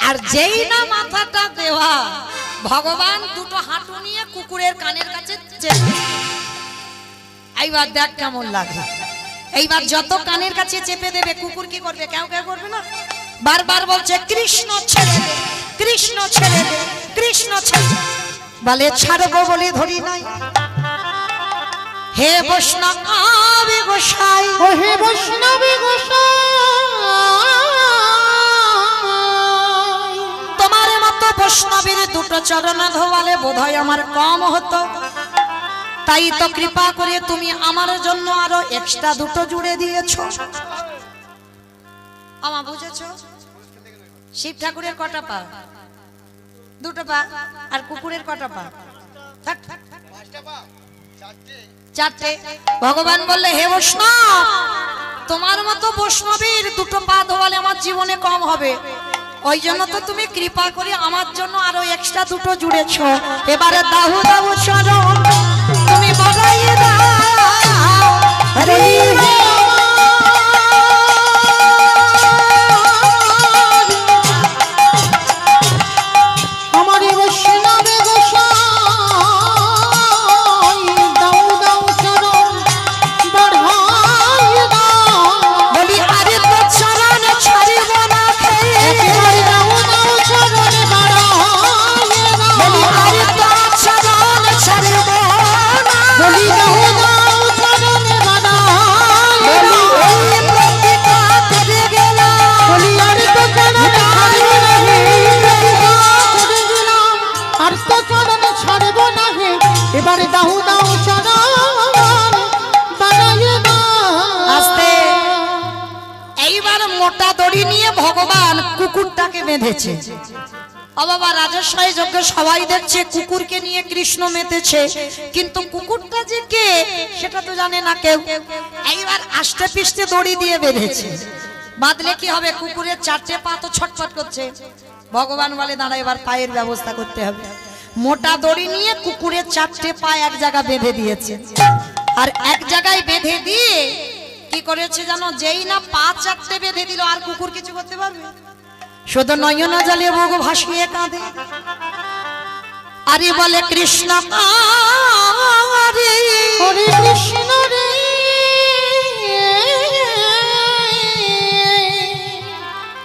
আর যেই না মাথাটা দেওয়া, ভগবান দুটো হাঁটু নিয়ে কুকুরের কানের কাছে চেপে। এইবার দেখ কেমন লাগে। এইবার যত কানের কাছে চেপে দেবে কুকুর কি করবে? কেউ কেউ করবে না, বারবার বলছে কৃষ্ণ ছেড়ে দে, কৃষ্ণ ছেড়ে দে, কৃষ্ণ ছেড়ে দে। বলে ছাড়বো বলে ধরি নাই। হে বৈষ্ণবী গোসাই, ও হে বৈষ্ণবী গোসাই, তোমার মতো বৈষ্ণবীর দুটো চরণ ধোয়ালে বোধহয় আমার কম হতো। তাই তো কৃপা করে তুমি আমার জন্য আরো এক্সট্রা দুটো জুড়ে দিয়েছো। আমা বুঝেছো? শিব ঠাকুরের কটা পা? দুটো পা। আর কুকুরের কটা পা? চারটে। ভগবান বললে হে বৈষ্ণব, তোমার মতো বৈষ্ণবীর দুটো পা ধোয়ালে আমার জীবনে কম হবে, ওই জন্য তো তুমি কৃপা করে আমার জন্য আরো এক্সট্রা দুটো জুড়েছো। এবারে দাহু দাহু চরণ তুমি বাড়াইয়ে দাও। হরে আমার বৈষ্ণবী গোসাই, দাও দাও চরণ বাড়াইয়ে দাও। বলি আরে তো চরণ ছাড়িব না, একেবারে দাও দাও চরণ বাড়াইয়ে দাও। বলি আরে তো চরণ ছাড়িব না, বলি দাও দাও চরণ বাড়াইয়ে বলি দাও। এই প্রতিটা করে গেলাম, বলি আর তো চরণ ছাড়বো না হে, করে দিলাম আর তো চরণ ছাড়বো না হে। এবারে দাও দাও চরণ বাড়াইয়ে দাও। আস্তে। এইবার মোটা দড়ি নিয়ে ভগবান কুকুরটাকে বেঁধেছে। ও বাবা, রাজস্বাই যজ্ঞ সবাই দেখছে কুকুরকে নিয়ে কৃষ্ণ মেতেছে, কিন্তু কুকুরটা যে কে সেটা তো জানে না কেউ। এইবার আষ্টে পিষ্টে দড়ি দিয়ে বেঁধেছে। বাঁধলে কি হবে? কুকুরের চারটে পা তো ছটফট করছে। ভগবান বলে দাঁড়া, এবার পায়ের ব্যবস্থা করতে হবে। মোটা দড়ি নিয়ে কুকুরের চারটে পা এক জায়গা বেঁধে দিয়েছে। আর এক জায়গায় বেঁধে দিয়ে কি করেছে জানো? যেই না পা চারটে বেঁধে দিল, আর কুকুর কিছু করতে পারবে? শুধু নয়না জলে বুক ভাসিয়ে কাঁদে। আরে বলে কৃষ্ণ আরে হরে কৃষ্ণ রে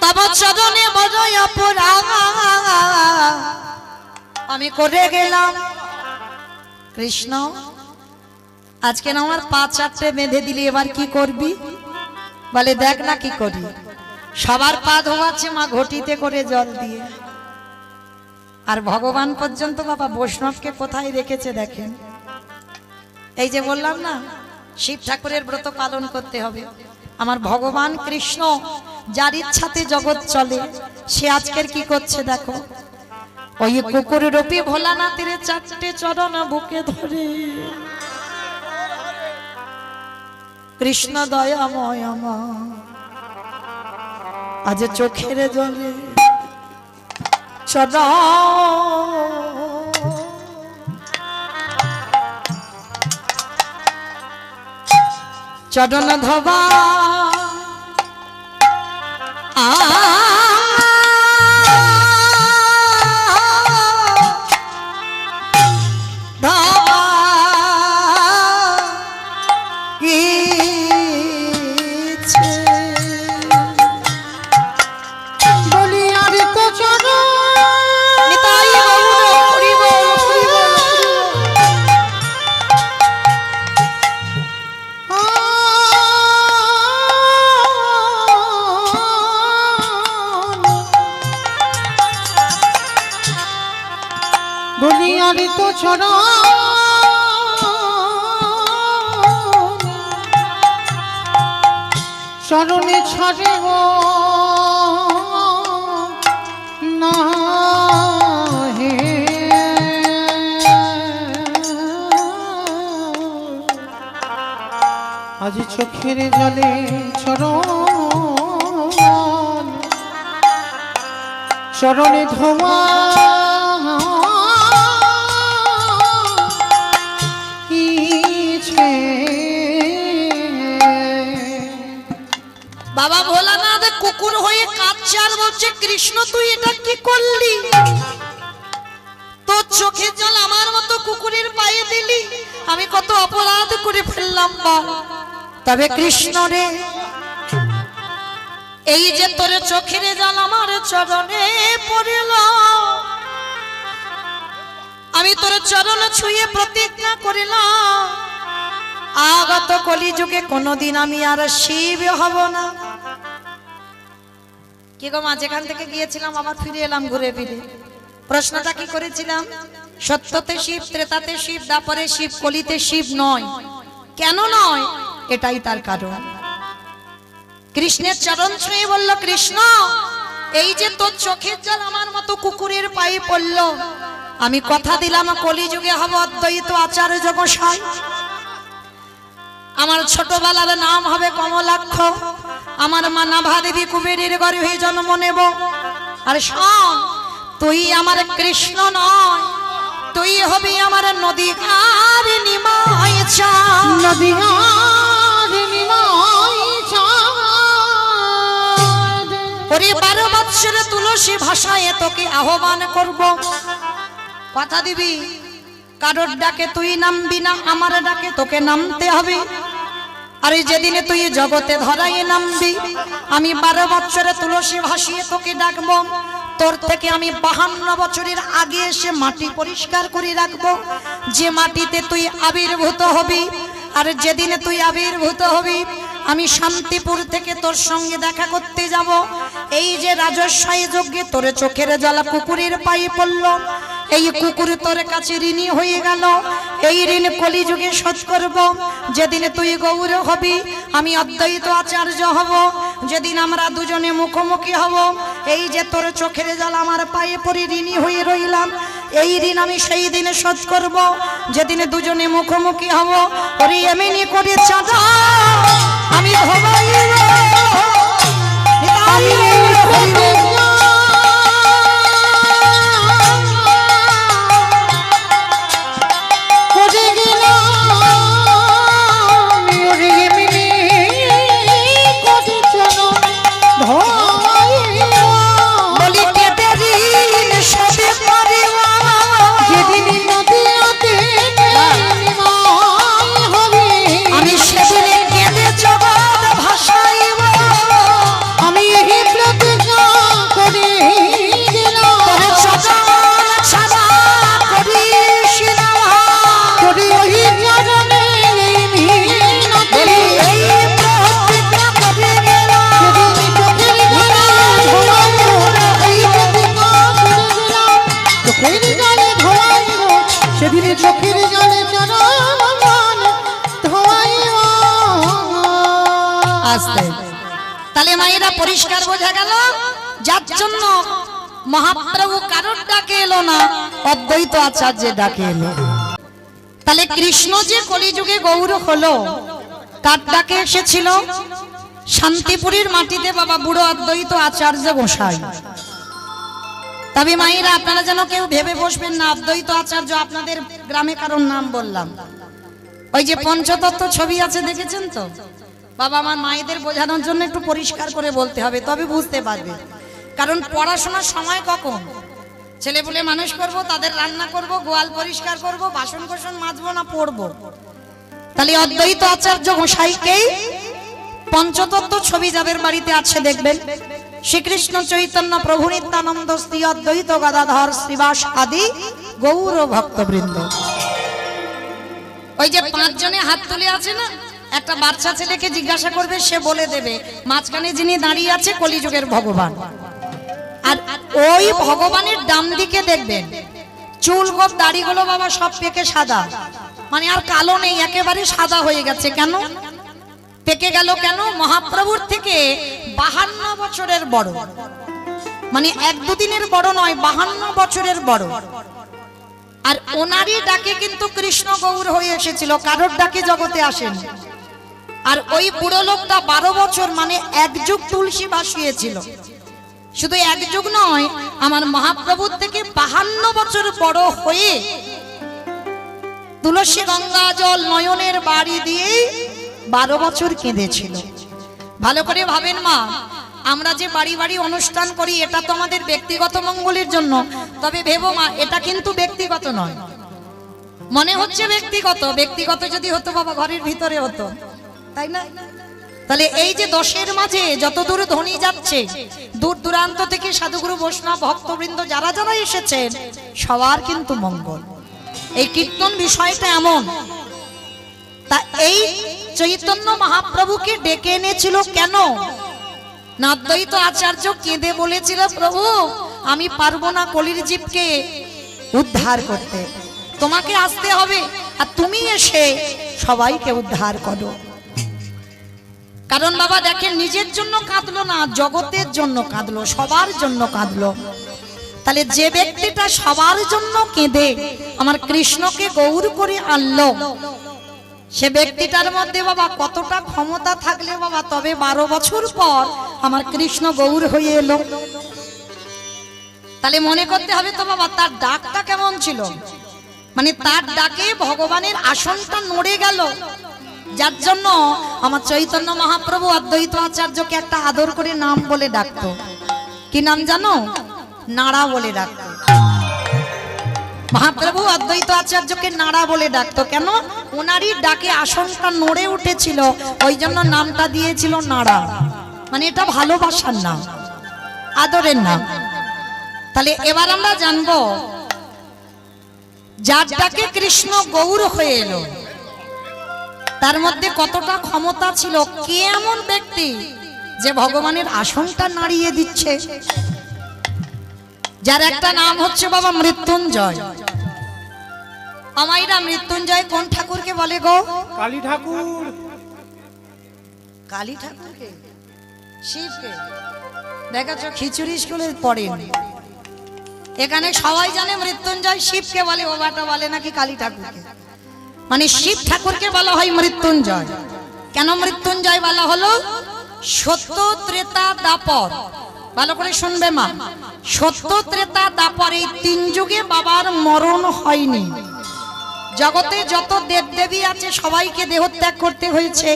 তব চরণে বড় অপরাধ আমি করে গেলাম। কৃষ্ণ আজকে না আমার 5-4টে বেঁধে দিলি, এবার কি করবি? বলে দেখ না কি করি। সবার পা ধোয়াচ্ছে মা ঘটিতে করে জল দিয়ে, আর ভগবান পর্যন্ত বাবা বৈষ্ণবকে কোথায় রেখেছে দেখেন। এই যে বললাম না শিব ঠাকুরের ব্রত পালন করতে হবে, আমার ভগবান কৃষ্ণ যার ইচ্ছাতে জগৎ চলে সে আজকের কি করছে দেখো। ওই কুকুর রূপী ভোলানাথের 4টে চরণ বুকে ধরে কৃষ্ণ দয়াময় আমার আজ চোখের জলে চরণ ধবা বলিয়ারি তো চরণ চরণে ছাড়ে না হে আজ চোখের জলে চরণ চরণে ধোয়া বাবা ভোলানাথ কুকুর হয়ে কাঁদছে আর বলছে কৃষ্ণ তুই এটা কি করলি? তোর চোখের জল আমার মতো কুকুরের পায়ে দিলি, আমি কত অপরাধ করে ফেললাম বল। তবে কৃষ্ণ রে এই যে তোর চোখের জল আমার চরণে পড়ল, আমি তোর চরণ ছুঁয়ে প্রতিজ্ঞা করিলাম আগত কলিযুগে কোনদিন আমি আর শিব হব না। কি গো মা, যেখান থেকে গিয়েছিলাম আবার ফিরে এলাম ঘুরে ফিরে। প্রশ্নটা কি করেছিলাম? সত্যতে শিব, ত্রেতাতে শিব, দ্বাপরে শিব, কলিতে শিব নয়। কেন নয়? এটাই তার কারণ। কৃষ্ণের চরণ ছুঁয়ে বলল কৃষ্ণ এই যে তোর চোখের জল আমার মতো কুকুরের পায়ে পড়ল, আমি কথা দিলাম কলিযুগে হব অদ্বৈত আচার্য গোসাই। আমার ছোটবেলার নাম হবে কমলাক্ষ, আমার মা নাভা দেবী কুবেরের গর্ভে জন্ম নেব। আর শোন, তুই আমার কৃষ্ণ নয়, তুই হবি আমার নদী আর নিমাই চাঁদ। নদী আর নিমাই চাঁদ। ওরে 12 বৎসরে তুলসী ভাষায় তোকে আহ্বান করব, কথা দিবি কারোর ডাকে তুই নামবি না, আমার ডাকে তোকে নামতে হবে। আর যেদিনে তুই জগতে ধরাই নামবি, আমি 12 বৎসরে তুলসী ভাসিয়ে তোকে ডাকবো। তোর থেকে আমি 52 বছরের আগে এসে মাটি পরিষ্কার করে রাখবো, যে মাটিতে তুই আবির্ভূত হবি। আর যেদিনে তুই আবির্ভূত হবি আমি শান্তিপুর থেকে তোর সঙ্গে দেখা করতে যাব। এই যে রাজস্বায়ী যজ্ঞে তোর চোখের জ্বালা কুকুরের পায়ে পড়ল, এই কুকুর তোর কাছে ঋণী হয়ে গেল, এই ঋণ কলিযুগে শোধ করব। যেদিন তুই গৌর হবি আমি অদ্বৈত আচার্য হব, যেদিন আমরা দুজনে মুখোমুখি হব, এই যে তোর চোখের জল আমার পায়ে পড়ে ঋণী হয়ে রইলাম, এই ঋণ আমি সেই দিনে শোধ করব যেদিন দুজনে মুখোমুখি হব। ওরে এমনি করে চাঁদা আমি ধোবাইব, আমি বলি কেটে ঋণ শোধ করিব, যেদিন পরিষ্কার বোঝা গেল যার জন্য মহাপ্রভু কারোর ডাকে এলো না, অদ্বৈত আচার্যের ডাকে এলো। তাহলে কৃষ্ণ যে কলিযুগে গৌর হলো কার ডাকে এসেছিল? শান্তিপুরীর মাটিতে বাবা বুড়ো অদ্বৈত আচার্য গোসাই। তবে মায়েরা আপনারা যেন কেউ ভেবে বসবেন না অদ্বৈত আচার্য আপনাদের গ্রামে কারোর নাম বললাম। ওই যে পঞ্চতত্ত্ব ছবি আছে দেখেছেন তো বাবা, আমার মায়েদের বোঝানোর জন্য একটু পরিষ্কার করে বলতে হবে, তবে বুঝতে পারবে। কারণ পড়াশোনার সময় কখন? ছেলে পুলে মানুষ করব, তাদের রান্না করব, গোয়াল পরিষ্কার করব, বাসন কোসন মাজবো না পড়বো। তাহলে অদ্বৈত আচার্য গোসাইকেই পঞ্চতত্ত্ব ছবি যাদের বাড়িতে আছে দেখবেন, শ্রীকৃষ্ণ চৈতন্য প্রভু নিত্যানন্দ শ্রী অদ্বৈত গদাধর শ্রীবাস আদি গৌর ভক্তবৃন্দ। ওই যে 5 জনে হাত তুলে আছে না, একটা বাচ্চা ছেলেকে জিজ্ঞাসা করবে, সে বলে দেবে মাঝখানে যিনি দাঁড়িয়ে আছে কলিযুগের ভগবান। আর ওই ভগবানের ডান দিকে দেখবেন চুল গোপ দাড়িগুলো বাবা সব পেকে সাদা, মানে আর কালো নেই, একেবারে সাদা হয়ে গেছে। কেন পেকে গেল? কেন? মহাপ্রভুর থেকে 52 বছরের বড়, মানে 1-2 দিনের বড় নয়, 52 বছরের বড়। আর ওনারই ডাকে কিন্তু কৃষ্ণ গৌর হয়ে এসেছিল, কারোর ডাকে জগতে আসেন। আর ওই বুড়ো লোকটা 12 বছর মানে 1 যুগ তুলসী ভাসিয়েছিল। শুধু 1 যুগ নয়, আমার মহাপ্রভুর থেকে 52 বছর বড় হয়ে তুলসী গঙ্গা জল নয়নের বাড়ি দিয়ে 12 বছর কেঁদেছিল। ভালো করে ভাবেন মা, আমরা যে বাড়ি বাড়ি অনুষ্ঠান করি এটা তো আমাদের ব্যক্তিগত মঙ্গলের জন্য, তবে ভেবো মা এটা কিন্তু ব্যক্তিগত নয়। মনে হচ্ছে ব্যক্তিগত, ব্যক্তিগত যদি হতো বাবা ঘরের ভিতরে হতো, তাই না? তাহলে এই যে 10-এর মাঝে যতদূর ধ্বনি যাচ্ছে, দূর দূরান্ত থেকে সাধুগুরু বৈষ্ণব ভক্তবৃন্দ যারা যারা এসেছেন সবার কিন্তু মঙ্গল। এই কীর্তন বিষয়টা এমন। তা এই চৈতন্য মহাপ্রভুকে ডেকে এনেছিল কেন? না অদ্বৈত আচার্য কেঁদে বলেছিল, প্রভু আমি পারবো না কলির জীবকে উদ্ধার করতে, তোমাকে আসতে হবে, আর তুমি এসে সবাইকে উদ্ধার করো। কারণ বাবা দেখেন নিজের জন্য কাঁদলো না, জগতের জন্য কাঁদলো, সবার জন্য কাঁদলো। তাহলে যে ব্যক্তিটা সবার জন্য কেঁদে আমার কৃষ্ণকে গৌর করে আনলো, সে ব্যক্তিটার মধ্যে বাবা কতটা ক্ষমতা থাকলে বাবা তবে 12 বছর পর আমার কৃষ্ণ গৌর হয়ে এলো। তাহলে মনে করতে হবে তো বাবা তার ডাকটা কেমন ছিল, মানে তার ডাকে ভগবানের আসনটা নড়ে গেল। যার জন্য আমার চৈতন্য মহাপ্রভু অদ্বৈত আচার্যকে একটা আদর করে নাম বলে ডাকতো। কি নাম জানো? নাড়া বলে ডাকতো। মহাপ্রভু অদ্বৈত আচার্যকে নাড়া বলে ডাকতো। কেন? ওনারই ডাকে আসনটা নড়ে উঠেছিল, ওই জন্য নামটা দিয়েছিল নাড়া। মানে এটা ভালোবাসার নাম, আদরের নাম। তাহলে এবার আমরা জানবো যার ডাকে কৃষ্ণ গৌর হয়ে এলো তার মধ্যে কতটা ক্ষমতা ছিল, কে এমন ব্যক্তি যে ভগবানের আসনটা নাড়িয়ে দিচ্ছে। যার একটা নাম হচ্ছে বাবা মৃত্যুঞ্জয়। আমাইরা মৃত্যুঞ্জয় কোন ঠাকুরকে বলে গো? কালী ঠাকুর। কালী ঠাকুরকে? শিবকে? দেখাচ্ছ খিচুড়ি স্কুলে পড়েন, এখানে সবাই জানে মৃত্যুঞ্জয় শিবকে বলে, বাবাটা বলে নাকি কালী ঠাকুরকে। মানে শিব ঠাকুরকে বলা হয় মৃত্যুঞ্জয়। কেন মৃত্যুঞ্জয় বলা হলো? সত্য ত্রেতা দাপর, ভালো করে শুনবে মা, সত্য ত্রেতা দাপর এই 3 যুগে বাবার মরণ হয়নি। জগতে যত দেবদেবী আছে সবাইকে দেহত্যাগ করতে হয়েছে।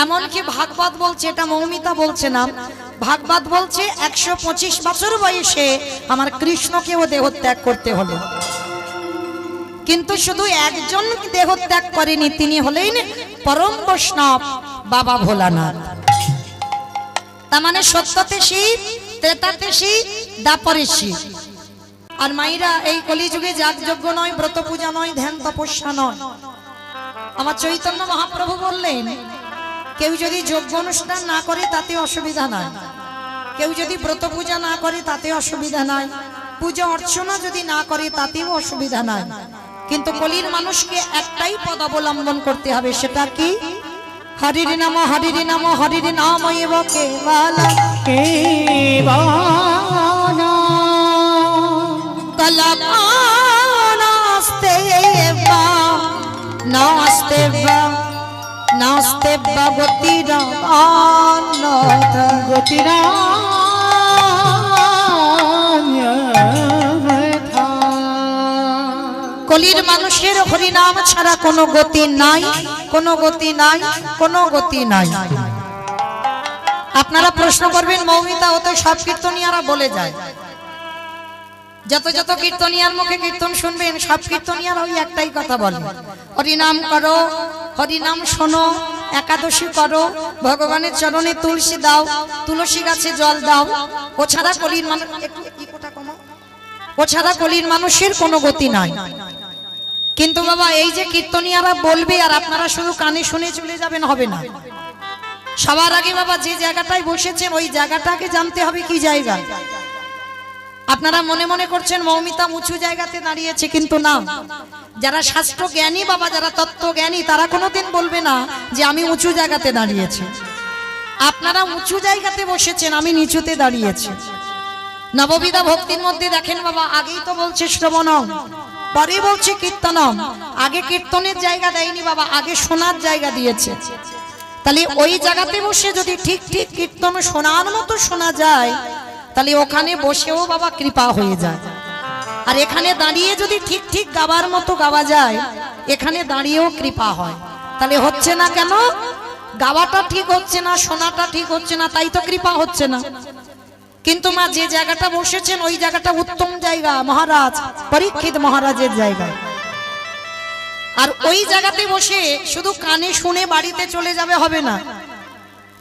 এমনকি ভাগবত বলছে, এটা মৌমিতা বলছে না, ভাগবত বলছে 125 বছর বয়সে আমার কৃষ্ণকেও দেহত্যাগ করতে হলো। কিন্তু শুধু একজন দেহত্যাগ করেনি, তিনি হলেন পরম বৈষ্ণব বাবা ভোলানাথ। তার মানে সত্যতে শিব, ত্রেতাতে শিব, দাপরে শিব। আর মাইরা এই কলিযুগে যাগযজ্ঞ নয়, ব্রত পূজা নয়, ধ্যান তপস্যা নয়। আমার চৈতন্য মহাপ্রভু বললেন কেউ যদি যজ্ঞ অনুষ্ঠান না করে তাতে অসুবিধা নাই, কেউ যদি ব্রত পূজা না করে তাতে অসুবিধা নাই, পূজা অর্চনা যদি না করে তাতেও অসুবিধা নাই। কিন্তু কলির মানুষকে একটাই পদ অবলম্বন করতে হবে, সেটা কি? হরির নাম হরির নাম হরির নাম এব কেবল কেবলা কলকাস্তে বা নাস্তে বা নাস্তে বা গতিরা অনথ গতিরা কলির মানুষের হরিনাম ছাড়া কোনো গতি নাই, কোনো গতি নাই, কোনো গতি নাই। আপনারা প্রশ্ন করবেন মৌমিতা, ও তো সব কীর্তনিয়ারা বলে যায়। যত যত কীর্তনিয়ার মুখে কীর্তন শুনবেন সব কীর্তনিয়ারা ওই একটাই কথা বলে, হরিনাম করো, হরিনাম শোনো, একাদশী করো, ভগবানের চরণে তুলসী দাও, তুলসী গাছে জল দাও। ও ছাড়া কলির মানুষ ও ছাড়া কলির মানুষের কোনো গতি নাই। কিন্তু বাবা এই যে কীর্তনিয়ারা বলবে আর আপনারা শুধু কানে শুনে চলে যাবেন হবে না। সবার আগে বাবা যে জায়গাটায় বসেছেন ওই জায়গাটাকে জানতে হবে কি জায়গা। আপনারা মনে মনে করছেন মৌমিতা উঁচু জায়গাতে দাঁড়িয়েছে, কিন্তু না। যারা শাস্ত্র জ্ঞানী বাবা, যারা তত্ত্ব জ্ঞানী, তারা কোনোদিন বলবে না যে আমি উঁচু জায়গাতে দাঁড়িয়েছি। আপনারা উঁচু জায়গাতে বসেছেন, আমি নিচুতে দাঁড়িয়েছি। নববিধা ভক্তির মধ্যে দেখেন বাবা, আগেই তো বলছে শ্রবণম, পরে বলছে কীর্তনম। আগে কীর্তনের জায়গা দেয়নি বাবা, আগে শোনার জায়গা দিয়েছে। তাহলে ওই জায়গাতে বসে যদি ঠিক ঠিক কীর্তন শোনার মতো শোনা যায়, তাহলে ওখানে বসেও বাবা কৃপা হয়ে যায়। আর এখানে দাঁড়িয়ে যদি ঠিক ঠিক গাবার মতো গাওয়া যায়, এখানে দাঁড়িয়েও কৃপা হয়। তাহলে হচ্ছে না কেন? গাওয়াটা ঠিক হচ্ছে না, শোনাটা ঠিক হচ্ছে না, তাই তো কৃপা হচ্ছে না। কিন্তু মা যে জায়গাটা বসেছেন ওই জায়গাটা উত্তম জায়গা, মহারাজ পরীক্ষিত মহারাজের জায়গা। আর ওই জায়গাতে বসে শুধু কানে শুনে বাড়িতে চলে যাবে হবে না।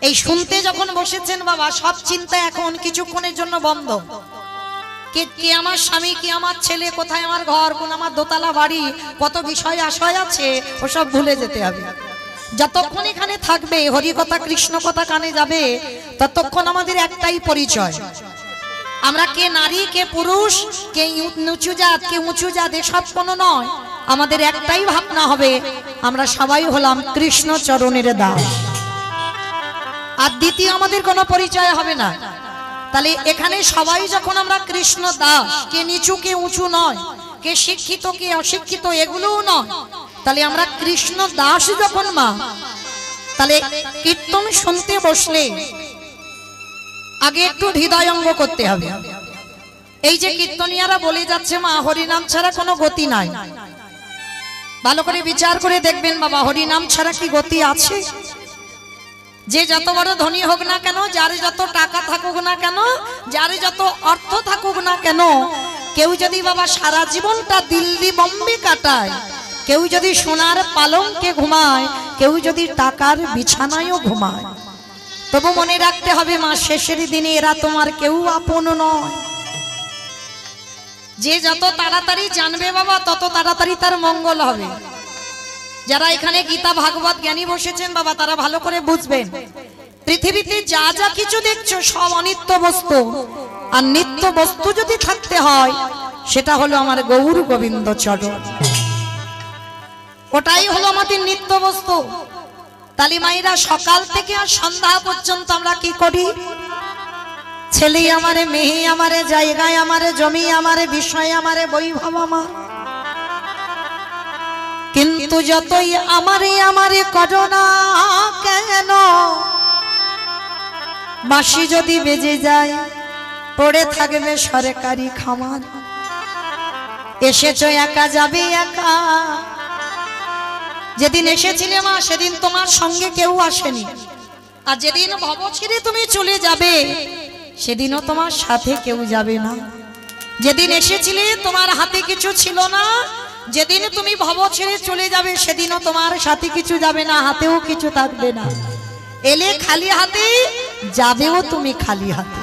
এই শুনতে যখন বসেছেন বাবা, সব চিন্তা এখন কিছুক্ষণের জন্য বন্ধ। কি আমার স্বামী, কি আমার ছেলে, কোথায় আমার ঘর, কোন আমার দোতলা বাড়ি, কত বিষয় আশয় আছে, ওসব ভুলে যেতে হবে। যতক্ষণ এখানে থাকবে হরি কথা কৃষ্ণ কথা কানে যাবে, ততক্ষণ আমাদের একটাই পরিচয়। আমরা কে নারী, কে পুরুষ, কে নিচু জাত, কে উঁচু জাত, এসব কোনো নয়। আমাদের একটাই ভাবনা হবে, আমরা সবাই হলাম কৃষ্ণ চরণের দাস। আর দ্বিতীয় আমাদের কোনো পরিচয় হবে না। তাহলে এখানে সবাই যখন আমরা কৃষ্ণ দাস, কে নিচু কে উঁচু নয়, কে শিক্ষিত কে অশিক্ষিত এগুলোও নয়, তাহলে আমরা কৃষ্ণ দাস যখন মা, তাহলে কীর্তন শুনতে বসলে আগে একটু হৃদয়ঙ্গ করতে হবে। এই যে কীর্তনিয়ারা বলে যাচ্ছে মা হরিনাম ছাড়া কোনো গতি নাই, ভালো করে বিচার করে দেখবেন বাবা, হরিনাম ছাড়া কি গতি আছে? যে যত বড় ধনী হোক না কেন, যার যত টাকা থাকুক না কেন, যার যত অর্থ থাকুক না কেন, কেউ যদি বাবা সারা জীবনটা দিল্লি বোম্বে কাটায়, কেউ যদি সোনার পালঙ্কে ঘুমায়, কেউ যদি টাকার বিছানায়ও ঘুমায়, তবু মনে রাখতে হবে মা শেষের দিনে এরা তোমার কেউ আপন নয়। যে যত তাড়াতাড়ি জানবে বাবা, তত তাড়াতাড়ি তার মঙ্গল হবে। যারা এখানে গীতা ভাগবত জ্ঞানী বসেছেন বাবা, তারা ভালো করে বুঝবেন, পৃথিবীতে যা যা কিছু দেখছো সব অনিত্য বস্তু। আর নিত্য বস্তু যদি থাকতে হয়, সেটা হলো আমার গৌর গোবিন্দ চরণ, ওটাই হলো আমাদের নিত্য বস্তু। তালিমাইরা সকাল থেকে আর সন্ধ্যা পর্যন্ত আমরা কি করি? ছেলে আমারে, মেয়ে আমারে, জায়গায় আমারে, জমি আমারে, বিষয় আমারে, বৈভব আমার। কিন্তু যতই আমারে আমারে করো না কেন, বাঁশি যদি বেজে যায় পড়ে থাকবে সরকারি খামার। এসেছো একা যাবে একা। যেদিন এসেছিলে মা, সেদিন তোমার সঙ্গে কেউ আসেনি। আর যেদিন ভব ছেড়ে তুমি চলে যাবে, সেদিনও তোমার সাথে কেউ যাবে না। যেদিন এসেছিলে তোমার হাতে কিছু ছিল না, যেদিন তুমি ভব ছেড়ে চলে যাবে, সেদিনও তোমার সাথে কিছু যাবে না, হাতেও কিছু থাকবে না। এলে খালি হাতে, যাবেও তুমি খালি হাতে।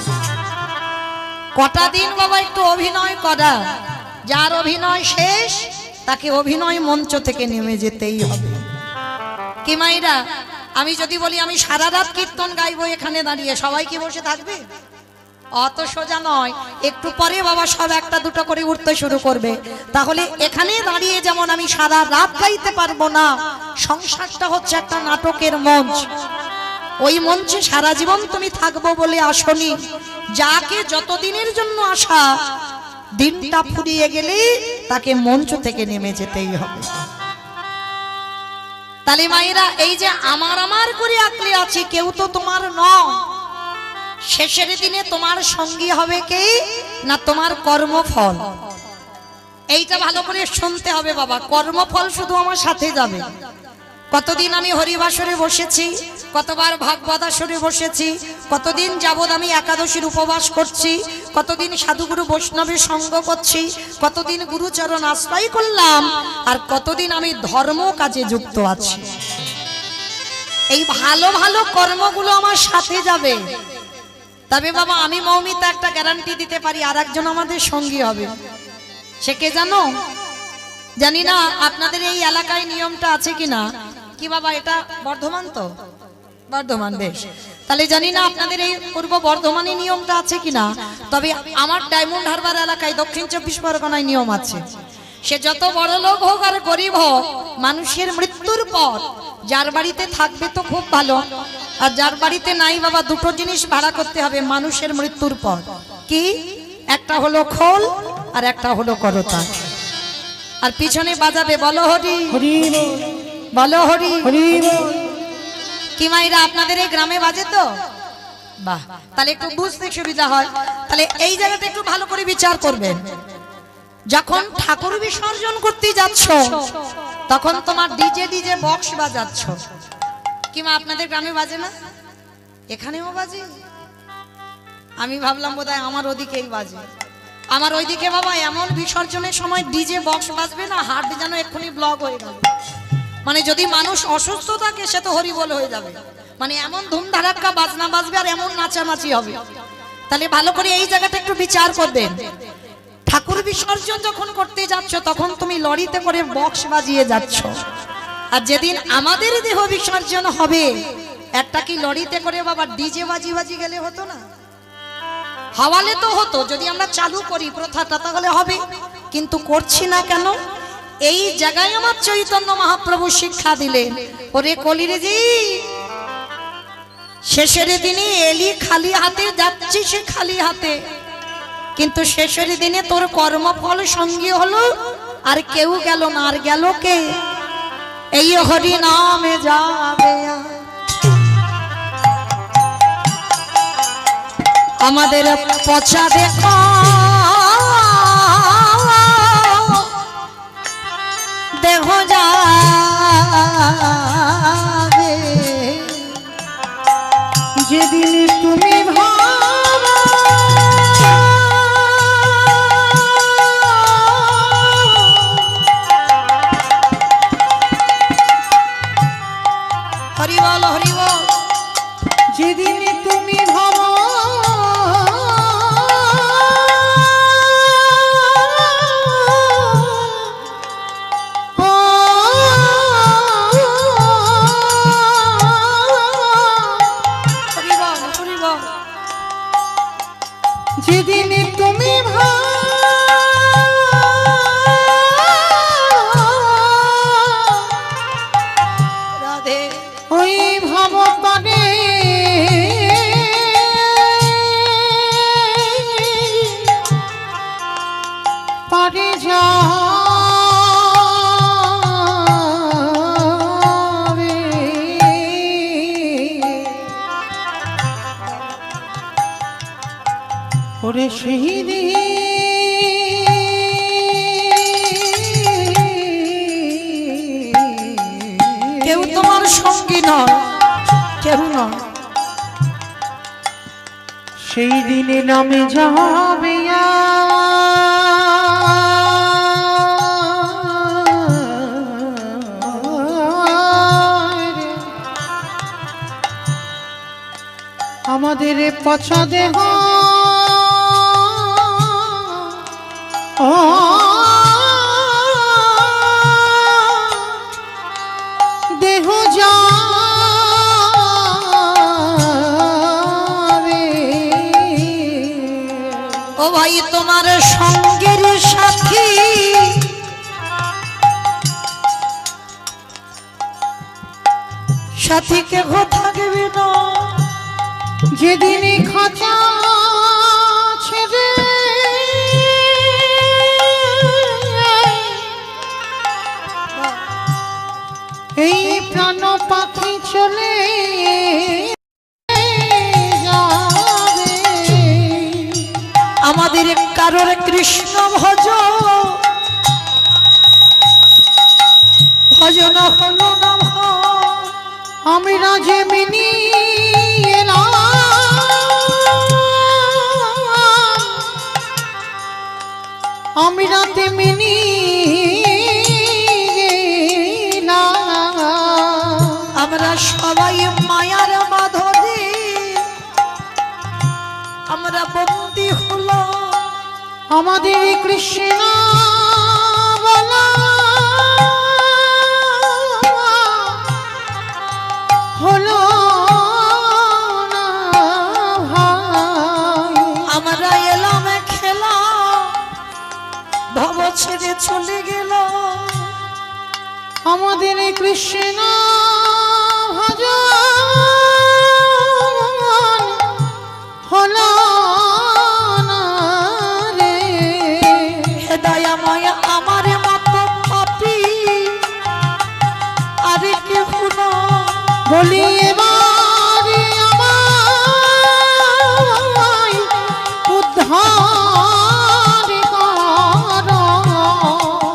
কটা দিন বাবা একটু অভিনয় করা, যার অভিনয় শেষ তাকে অভিনয় মঞ্চ থেকে নেমে যেতেই হবে। কি মাইরা, আমি যদি বলি আমি সারা রাত কীর্তন গাইবো এখানে দাঁড়িয়ে, সবাই কি বসে থাকবে? অত সোজা নয়, একটু পরে বাবা সব একটা দুটো করে উঠতে শুরু করবে। তাহলে এখানে দাঁড়িয়ে যেমন আমি সারা রাত গাইতে পারবো না, সংসারটা হচ্ছে একটা নাটকের মঞ্চ। ওই মঞ্চে সারা জীবন তুমি থাকবো বলে আসনি, যাকে যতদিনের জন্য আসা, দিনটা ফুরিয়ে গেলে তাকে মঞ্চ থেকে নেমে যেতেই হবে। তাহলে মায়েরা, এই যে আমার আমার করে আঁকলে আছি, কেউ তো তোমার নয়। শেষের দিনে তোমার সঙ্গী হবে কে? না তোমার কর্মফল। এইটা ভালো করে শুনতে হবে বাবা, কর্মফল শুধু আমার সাথে যাবে। কতদিন আমি হরিবাসরে বসেছি, কতবার ভাগবত আসরে বসেছি, কতদিন যাবৎ আমি একাদশীর উপবাস করছি, কতদিন সাধুগুরু বৈষ্ণবের সঙ্গ করছি, কতদিন গুরুচরণ আশ্রয় করলাম, আর কতদিন আমি ধর্ম কাজে যুক্ত আছি। এই ভালো ভালো কর্মগুলো আমার সাথে যাবে। তবে বাবা আমি মৌমিতা একটা গ্যারান্টি দিতে পারি, আর একজন আমাদের সঙ্গী হবে। সে কে জানো? জানি না আপনাদের এই এলাকায় নিয়মটা আছে কিনা। কি বাবা, এটা বর্ধমান তো? বর্ধমান, বেশ। তাহলে জানি না আপনাদের এই পূর্ব বর্ধমানে নিয়মটা আছে কিনা। তবে আমার ডায়মন্ড হারবার এলাকায় দক্ষিণ 24 পরগনায় নিয়ম আছে। সে যত বড় লোক হোক আর গরিব হোক, মানুষের মৃত্যুর পর যার বাড়িতে থাকবে তো খুব ভালো, আর যার বাড়িতে নাই বাবা, দুটো জিনিস ভাড়া করতে হবে মানুষের মৃত্যুর পর। কি? একটা হলো খোল আর একটা হলো করতা। আর পিছনে বাজাবে বলো হরি হরি বল, বলো হরি হরি বল। কি মাইরা আপনাদের এই গ্রামে বাজে তো? বাহ, তাহলে একটু বুঝতে সুবিধা হয়। তাহলে এই জায়গাটা একটু ভালো করে বিচার করবেন। যখন ঠাকুর বিসর্জন করতে যাচ্ছ, তখন তোমার ডিজে বক্স বাজাচ্ছ। কি মা আপনাদের গ্রামে বাজে না? এখানেও বাজে? আমি ভাবলাম বোধহয় আমার ওদিকেই বাজে। আমার ওইদিকে বাবা এমন বিসর্জনের সময় ডিজে বক্স বাজবে না, হার্ট যেন এক্ষুনি ব্লক হয়ে গেল। মানে যদি মানুষ অসুস্থ থাকে সে তো হরিবোল হয়ে যাবে। মানে এমন ধুমধারাক্কা বাজনা বাজবে আর এমন নাচানাচি হবে। তাহলে ভালো করে এই জায়গাটা একটু বিচার করবেন। ঠাকুর বিসর্জন যখন করতে যাচ্ছ, তখন তুমি লরিতে করে বক্স বাজিয়ে যাচ্ছ। আর যেদিন আমাদের দেহ বিসর্জন হবে, একটা কি লরিতে করে বাবা ডিজে বাজি গেলে হতো না? হাওয়ালে তো হতো, যদি আমরা চালু করি প্রথাটা তাহলে হবে, কিন্তু করছি না কেন? এই জায়গায় আমার চৈতন্য মহাপ্রভু শিক্ষা দিলেন, ওরে কলিরে জি, শেষের দিনে এলি খালি হাতে, যাচ্ছি সে খালি হাতে, কিন্তু শেষের দিনে তোর কর্মফল সঙ্গী হলো, আর কেউ গেল না। আর গেল কে? এই হরি নামে যাবে আমাদের পচা দেখা দেহ যাবে যেদিন তুমি ভাবো হরি বল হরি বল। যেদিন তুমি ভাবো যেদিন তুমি রাধে ওই ভাব পানে পারে যাবে ওরে সেই কেউ তোমার সঙ্গী নয়, কেউ নয়। সেই দিনে নামে যাবে আমাদের পচা দেহ দেহ যাবে ও ভাই তোমার সঙ্গের সাথী সাথী কেহ থাকবে না যেদিন খাঁচা ছেড়ে এই প্রাণ পাখি চলে যাবে। আমাদের কারোর কৃষ্ণ ভজন হলো না আমি রাজে মিনি এলাম আমি রাতে মিনি আমরা সবাই মায়ার বাঁধনে আমরা বন্দী হলো আমাদের কৃষ্ণ বলা হলো না ভাই। আমরা এলাম খেলা ভব ছেড়ে চলে গেল আমাদের কৃষ্ণ ভজন হলো না রে। হে দয়াময় আমার মতো পাপী আরে কেহ না বলি এবারে আমায় উদ্ধার কর।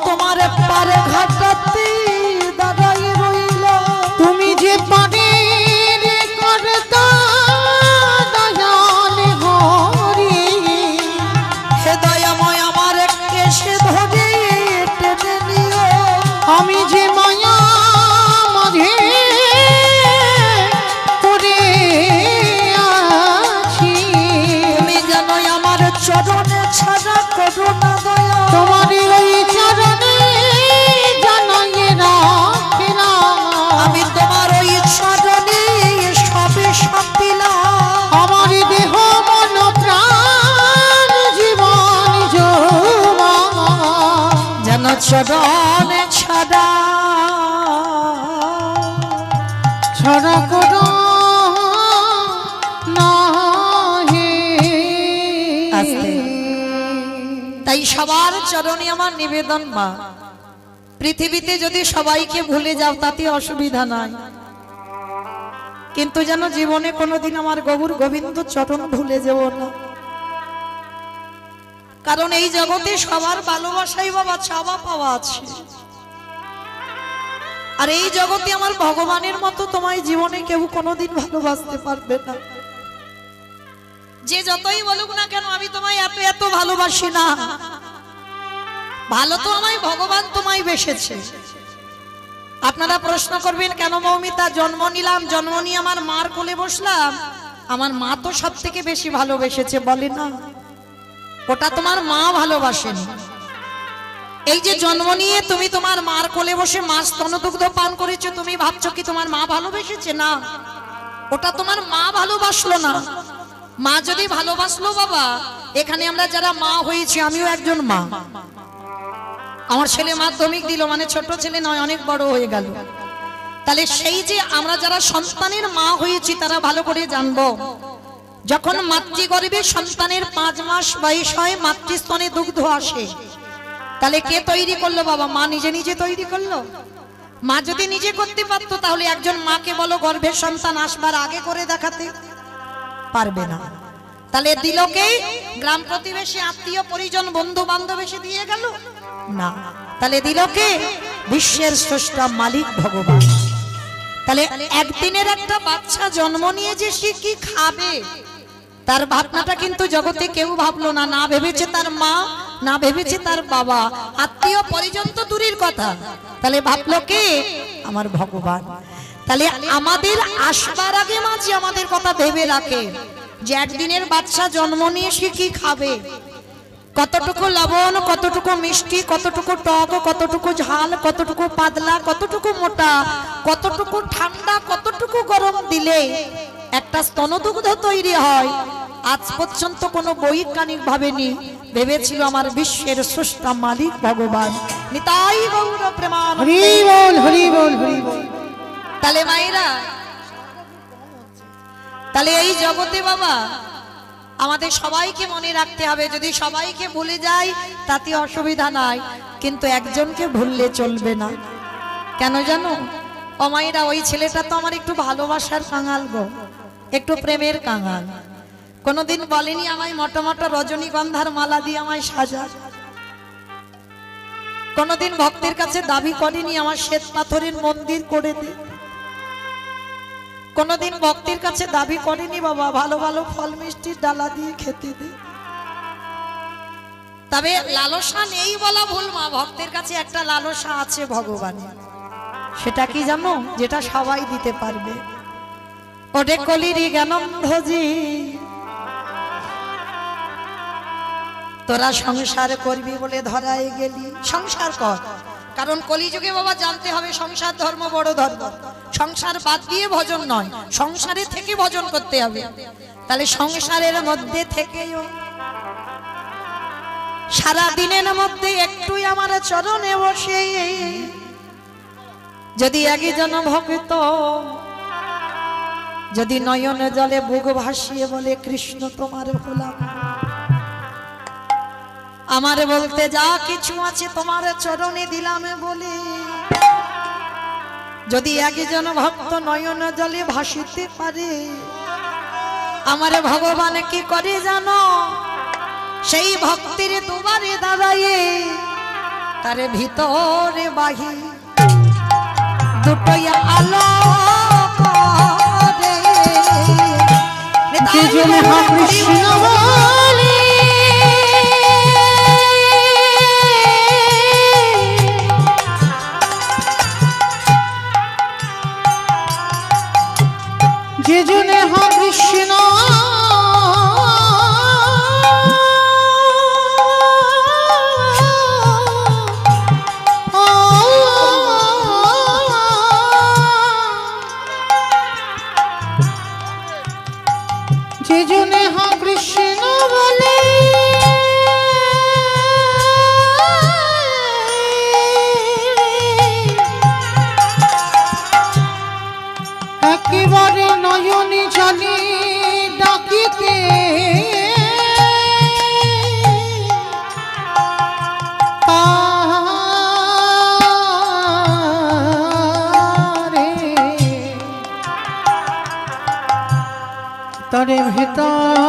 তোমার পারে ঘাটাতে দাঁড়াই রইল তুমি যে পারে করতা দয়াল হরি। হে দয়াময় আমার কেশে ধরে টেনে নিও আমি যে মায়া মাঝে পড়ে আছি তুমি জানো আমার চরণে ছাড়া করো না দয়া তোমার ওই চরণে জানাই রাখিলাম। আমি তোমার ওই চরণে সবে সব দিলাম আমার দেহ মন প্রাণ জীবন যৌবন যেন চরণে ছাড়া ছড়া করো না হে। আস্তে। তাই সবার চরণে আমার নিবেদন মা পৃথিবীতে যদি সবাইকে ভুলে যাও তাতে অসুবিধা নাই কিন্তু যেন জীবনে কোনোদিন আমার গৌর গোবিন্দ চরণ ভুলে যাব না কারণ এই জগতে সবার ভালোবাসাই বাবা চাওয়া পাওয়া আছে আর এই জগতে আমার ভগবানের মতো তোমায় জীবনে কেউ কোনোদিন ভালোবাসতে পারবে না যে যতই বলুক না কেন আমি তোমায় এত এত ভালোবাসি না ভালো তো আমায় ভগবান তোমায় বেসেছে আপনারা প্রশ্ন করবেন কেন মৌমিতা জন্ম নিলাম জন্ম নিয়ে আমার মার কোলে বসলাম আমার মা তো সব থেকে বেশি ভালোবেসেছে বলে না ওটা তোমার মা ভালোবাসেনি এই যে জন্ম নিয়ে তুমি তোমার মার কোলে বসে মাছ স্তনদুগ্ধ পান করেছো তুমি ভাবছো কি তোমার মা ভালোবেসেছে না ওটা তোমার মা ভালোবাসলো না মা যদি ভালোবাসলো বাবা এখানে আমরা যারা মা হয়েছি আমিও একজন মা আমার ছেলে মাধ্যমিক দিল মানে ছোট ছেলে নয় অনেক বড় হয়ে গেল তাহলে সেই যে আমরা যারা সন্তানের মা হয়েছি তারা ভালো করে জানবো যখন মাতৃগর্ভে সন্তানের 5 মাস বয়স হয় মাতৃস্তনে দুগ্ধ আসে তাহলে কে তৈরি করলো বাবা মা নিজে নিজে তৈরি করলো মা যদি নিজে করতে পারতো তাহলে একজন মাকে বলো গর্ভের সন্তান আসবার আগে করে দেখাতে পারবে না তাহলে দিল কে গ্রাম প্রতিবেশী আত্মীয় পরিজন বন্ধু বান্ধব এসে দিয়ে গেল না তাহলে দিল কে বিশ্বের স্রষ্টা মালিক ভগবান তাহলে একদিনের একটা বাচ্চা জন্ম নিয়ে যে সে কি খাবে তার ভাবনাটা কিন্তু জগতে কেউ ভাবলো না না ভেবেছে তার মা না ভেবেছে তার বাবা আত্মীয় পরিজন তো দূরের কথা তাহলে ভাবলো কে আমার ভগবান তাহলে আমাদের আসবার আগে মাঝে আমাদের কথা ভেবে রাখে যে একদিনের বাচ্চা জন্ম নিয়ে সে কি খাবে কতটুকু লবণ কতটুকু মিষ্টি কতটুকু টক কতটুকু ঝাল কতটুকু পাতলা কতটুকু মোটা কতটুকু ঠান্ডা কতটুকু গরম দিলে একটা স্তনদুগ্ধ তৈরি হয়, আজ পর্যন্ত কোনো বৈজ্ঞানিক ভাবেনি, ভেবেছিল আমার বিশ্বের স্রষ্টা মালিক ভগবান। নিতাই গৌর প্রেমানন্দে। হরি বল হরি বল হরি বল। তাহলে মায়েরা, তাহলে এই জগতে বাবা আমাদের সবাইকে মনে রাখতে হবে। যদি সবাইকে ভুলে যাই তাতে অসুবিধা নাই, কিন্তু একজনকে ভুললে চলবে না। কেন জানো ও মায়েরা, ওই ছেলেটা তো আমার একটু ভালোবাসার কাঙাল গো, একটু প্রেমের কাঙাল। কোনোদিন বলেনি আমায় মোটা মোটা রজনীগন্ধার মালা দিয়ে আমায় সাজা, কোনোদিন ভক্তের কাছে দাবি করেনি আমার শ্বেত পাথরের মন্দির করে দে, কোনোদিন ভক্তের কাছে দাবি করেনি বাবা ভালো ভালো ফল মিষ্টির ডালা দিয়ে খেতে দে। তবে লালসা নেই বলা ভুল মা, ভক্তের কাছে একটা লালসা আছে ভগবানের। সেটা কি জানো? যেটা সবাই দিতে পারবে। ওরে কলিরি জ্ঞানন্ধজি, তোরা সংসার করবি বলে ধরায় গেলি, সংসার কর। কারণ কলিযুগে বাবা জানতে হবে সংসার ধর্ম বড় ধর্ম। সংসার বাদ দিয়ে ভজন নয়, সংসারে থেকে ভজন করতে হবে। তাহলে সংসারের মধ্যে থেকেও সারা দিনের মধ্যে একটুই আমার চরণে বসে যদি একজন ভক্ত যদি নয়ন জলে বুক ভাসিয়ে বলে কৃষ্ণ তোমার ভোলাম, আমার বলতে যা কিছু আছে তোমার চরণে দিলাম বলে, যদি একজন ভক্ত নয়ন জলে ভাসিতে পারে, আমার ভগবান কি করে জানো? সেই ভক্তির দুবারে দাঁড়ায়ে তার ভিতরে বাহি দুটোই আলো করে। যে জন্য কৃষ্ণ বলে যে জন্য কৃষ্ণ যে জন্য কৃষ্ণ বলে একেবারে নয়নে জলে ডাকিতে তারে ভেতরে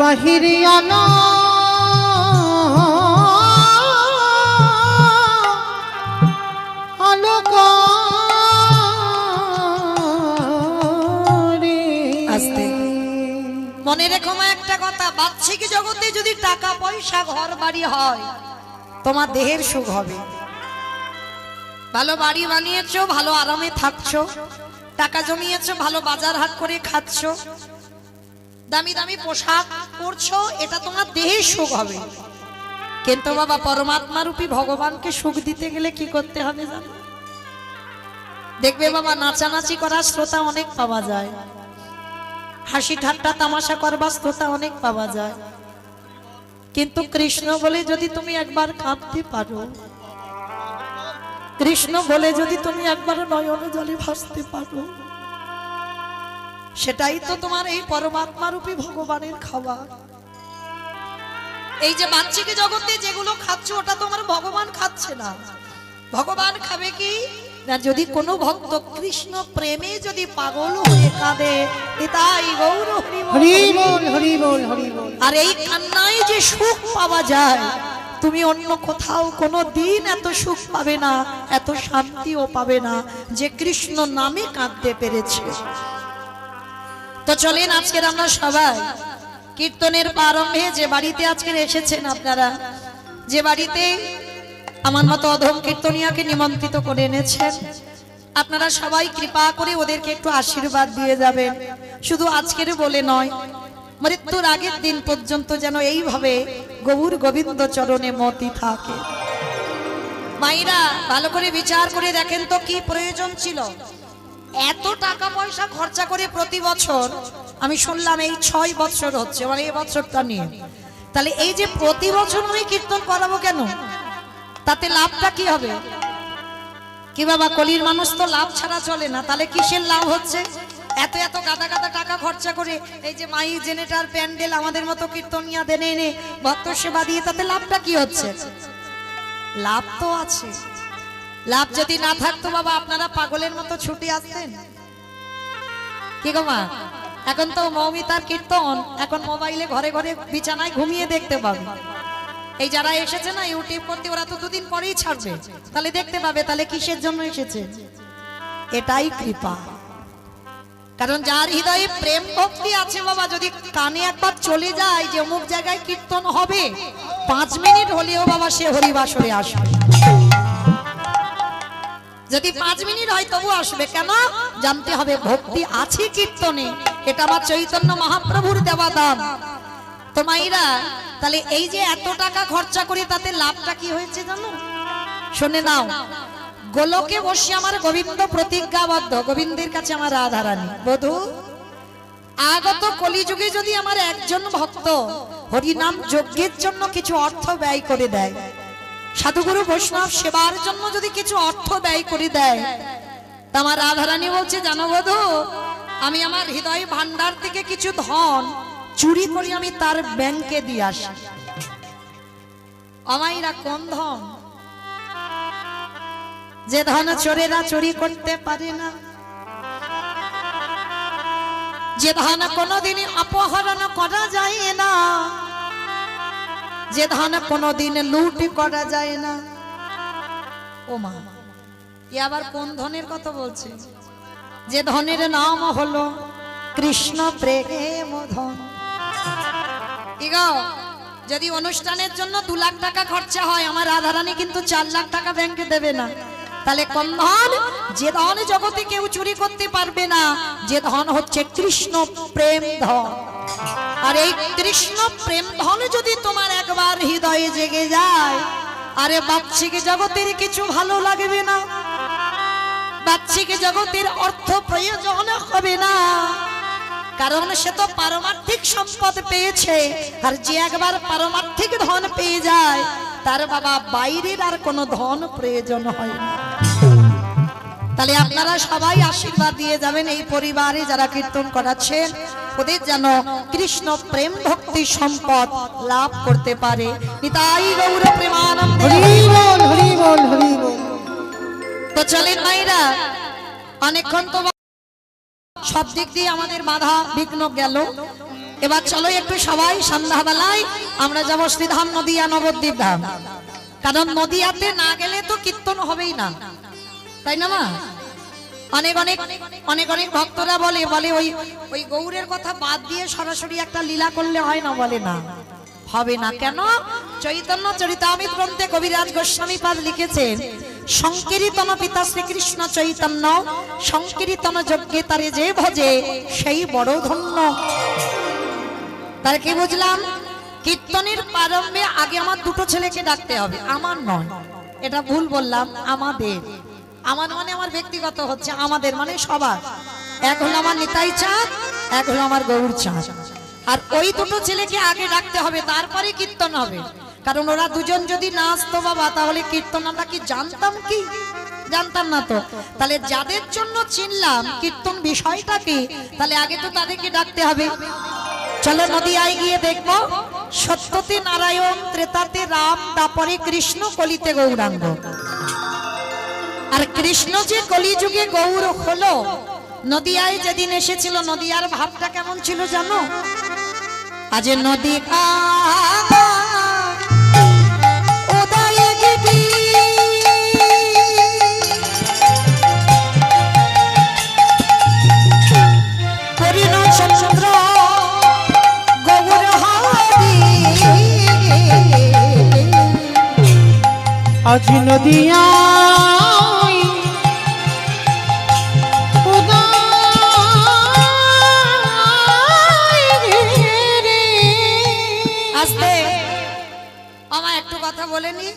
বাহিরে আনা আলোক আস্তে মনে রেখো মা একটা কথা, বাহ্যিক জগতে যদি টাকা পয়সা ঘর বাড়ি হয় তোমার দেহের সুখ হবে। ভালো বাড়ি বানিয়েছো, ভালো আরামে থাকছো, টাকা জমিয়েছো, ভালো বাজার হাট করে খাচ্ছো, দামি দামি পোশাক পরছো, এটা তোমার দেহের সুখ হবে। কিন্তু বাবা পরমাত্মা রূপী ভগবানকে সুখ দিতে গেলে কি করতে হবে জানো? দেখবে বাবা নাচানাচি করার শ্রোতা অনেক পাওয়া যায়, হাসি ঠাট্টা তামাশা করবার শ্রোতা অনেক পাওয়া যায়, কিন্তু কৃষ্ণ বলে যদি তুমি একবার কাঁদতে পারো, কৃষ্ণ বলে যদি তুমি একবার নয়ন জলে ভাসতে পারো, সেটাই তো তোমার এই পরমাত্মা রূপী ভগবানের খাবার। এই যে বাহ্যিক জগতে যেগুলো খাচ্ছ ওটা তোমার ভগবান খাচ্ছে না। ভগবান খাবে কি না, যদি কোনো ভক্ত কৃষ্ণ প্রেমে যদি পাগল হয়ে কাঁদে, তাই গৌর হরি বল হরি বল হরি বল। আর এই কান্নায় যে সুখ পাওয়া যায়, তুমি অন্য কোথাও কোনো দিন এত সুখ পাবে না, এত শান্তিও পাবে না যে কৃষ্ণ নামে কাঁদতে পেরেছে। তো চলেন আজকের আমরা সবাই কীর্তনের প্রারম্ভে যে বাড়িতে আজকের এসেছেন আপনারা, যে বাড়িতে আমার মতো অধম কীর্তনিয়াকে নিমন্ত্রিত করে এনেছেন, আপনারা সবাই কৃপা করে ওদেরকে একটু আশীর্বাদ দিয়ে যাবেন। শুধু আজকের বলে নয়, মৃত্যুর আগের দিন পর্যন্ত যেন এইভাবে গৌর গোবিন্দ চরণে মতি থাকে। মাইরা ভালো করে বিচার করে দেখেন তো কি প্রয়োজন ছিল এত টাকা পয়সা খরচা করে প্রতি বছর। আমি শুনলাম এই 6 বছর হচ্ছে, মানে এই বছরটা নিয়ে। তাহলে এই যে প্রতি বছর আমি কীর্তন করাবো কেন? তাতে লাভটা কি হবে? কি বাবা, কলির মানুষ তো লাভ ছাড়া চলে না। তাহলে কিসের লাভ হচ্ছে? এত এত গাদা গাদা টাকা খরচা করে এই যে মাইক জেনারেটর প্যান্ডেল আমাদের মতো কীর্তনিয়া দেনে এনে ভক্ত সেবা দিয়ে তাতে লাভটা কি হচ্ছে? লাভ তো আছে। লাভ যদি না থাকতো বাবা আপনারা পাগলের মতো ছুটি আসতেন? কি গো মা, এখন তো মৌমিতার কীর্তন এখন মোবাইলে ঘরে ঘরে বিছানায় ঘুমিয়ে দেখতে পাবে। এই যারা এসেছে না ইউটিউব করতে, ওরা তো 2 দিন পরেই ছাড়বে, তাহলে দেখতে পাবে। তাহলে কিসের জন্য এসেছে? এটাই কৃপা। কারণ যার হৃদয়ে প্রেম ভক্তি আছে বাবা, যদি কানে একবার চলে যায় যে অমুক জায়গায় কীর্তন হবে, 5 মিনিট হলেও বাবা সে হরিবাসরে আসবে। যদি 5 মিনিট হয় তবু আসবে। কেন? জানতে হবে ভক্তি আছে কীর্তনে, এটা আমার চৈতন্য মহাপ্রভুর দেওয়া দান। তো মাইরা, তাহলে এই যে এত টাকা খরচা করি তাতে লাভটা কি হয়েছে জানো? শুনে নাও। গোলকে বসে আমার গোবিন্দ প্রতিজ্ঞাবদ্ধ, গোবিন্দের কাছে আমার রাধারানী বধূ, আগত কলিযুগে যদি আমার একজন ভক্ত হরিনাম যজ্ঞের জন্য কিছু অর্থ ব্যয় করে দেয়, সাধুগুরু বৈষ্ণব সেবার জন্য যদি কিছু অর্থ ব্যয় করে দেয়, তা আমার রাধারানী বলছে জানো বধূ, আমি আমার হৃদয় ভান্ডার থেকে কিছু ধন চুরি করে আমি তার ব্যাংকে দিয়ে আসি। আমাইরা কোন ধন? যে ধন চোরেরা চুরি করতে পারে না, যে ধন কোনোদিনই অপহরণ করা যায় না, যে ধন কোনোদিন লুট করা যায় না। ও মা, এ আবার কোন ধনের কথা বলছে? যে ধনের নাম হলো কৃষ্ণ প্রেম ধন। যদি অনুষ্ঠানের জন্য 2 লাখ টাকা খরচা হয়, আমার রাধারানী কিন্তু 4 লাখ টাকা ব্যাংকে দেবে না। তাহলে কোন ধন? যে ধন জগতে কেউ চুরি করতে পারবে না, যে ধন হচ্ছে কৃষ্ণ প্রেম ধন। আর এই কৃষ্ণ প্রেম ধন যদি তোমার একবার হৃদয়ে জেগে যায়, আরে বাচ্চিক জগতের কিছু ভালো লাগবে না, বাচ্চিক জগতের অর্থ প্রয়োজন হবে না। কারণ সে তো পারমার্থিক সম্পদ পেয়েছে, আর যে একবার পারমার্থিক ধন পেয়ে যায় তার বাবা বাইরের আর কোনো ধন প্রয়োজন হয় না। তাহলে আপনারা সবাই আশীর্বাদ দিয়ে যাবেন এই পরিবারে যারা কীর্তন করাচ্ছেন, ওদের যেন কৃষ্ণ প্রেম ভক্তি সম্পদ লাভ করতে পারে। নিতাই গৌর প্রেমানন্দে। হরি বল, হরি বল, হরি বল। তো চলেন মাইরা, অনেকক্ষণ তো সব দিক দিয়ে আমাদের বাধা বিঘ্ন গেল। এবার চলো একটু সবাই সন্ধ্যাবেলায় আমরা যাবো শ্রীধাম নদিয়া নবদ্বীপ ধাম। কারণ নদিয়াতে না গেলে তো কীর্তন হবেই না, তাই না মা? অনেক অনেক অনেক অনেক ভক্তরা বলে ওই গৌরের কথা বাদ দিয়ে সরাসরি একটা লীলা করলে হয় না, বলে না, হবে না। কেন? চৈতন্য চরিতামৃত গ্রন্থে কবিরাজ গোস্বামী পাদ লিখেছেন, সংকীর্তন পিতা শ্রীকৃষ্ণ চৈতন্য, সংকীর্তন যজ্ঞে তারে যে ভজে সেই বড় ধন্য। তার কি বুঝলাম? কীর্তনের প্রারম্ভে আগে আমার 2টো ছেলেকে ডাকতে হবে, আমার নয়, এটা ভুল বললাম, আমাদের। আমার মানে আমার ব্যক্তিগত হচ্ছে, আমাদের মানে সবার। এক হলো আমার নিতাই চাঁদ, এক হলো আমার গৌর চাঁদ। আর ওই 2টো ছেলেকে আগে ডাকতে হবে, তারপরে কীর্তন হবে। কারণ ওরা দুজন যদি না আসতো বাবা, তাহলে কীর্তন আমরা কি জানতাম? কি জানতাম না তো। তাহলে যাদের জন্য চিনলাম কীর্তন বিষয়টা কি, তাহলে আগে তো তাদেরকে ডাকতে হবে। চলো নদিয়ায় গিয়ে দেখবো, সত্যতে নারায়ণ, ত্রেতাতে রাম, তারপরে কৃষ্ণ, কলিতে গৌরাঙ্গ। আর কৃষ্ণ যে কলিযুগে গৌর হলো, নদিয়ায় যেদিন এসেছিল, নদিয়ার ভাবটা কেমন ছিল জানো? আজ নদী আজ নদিয়া একটু কথা বলে নি,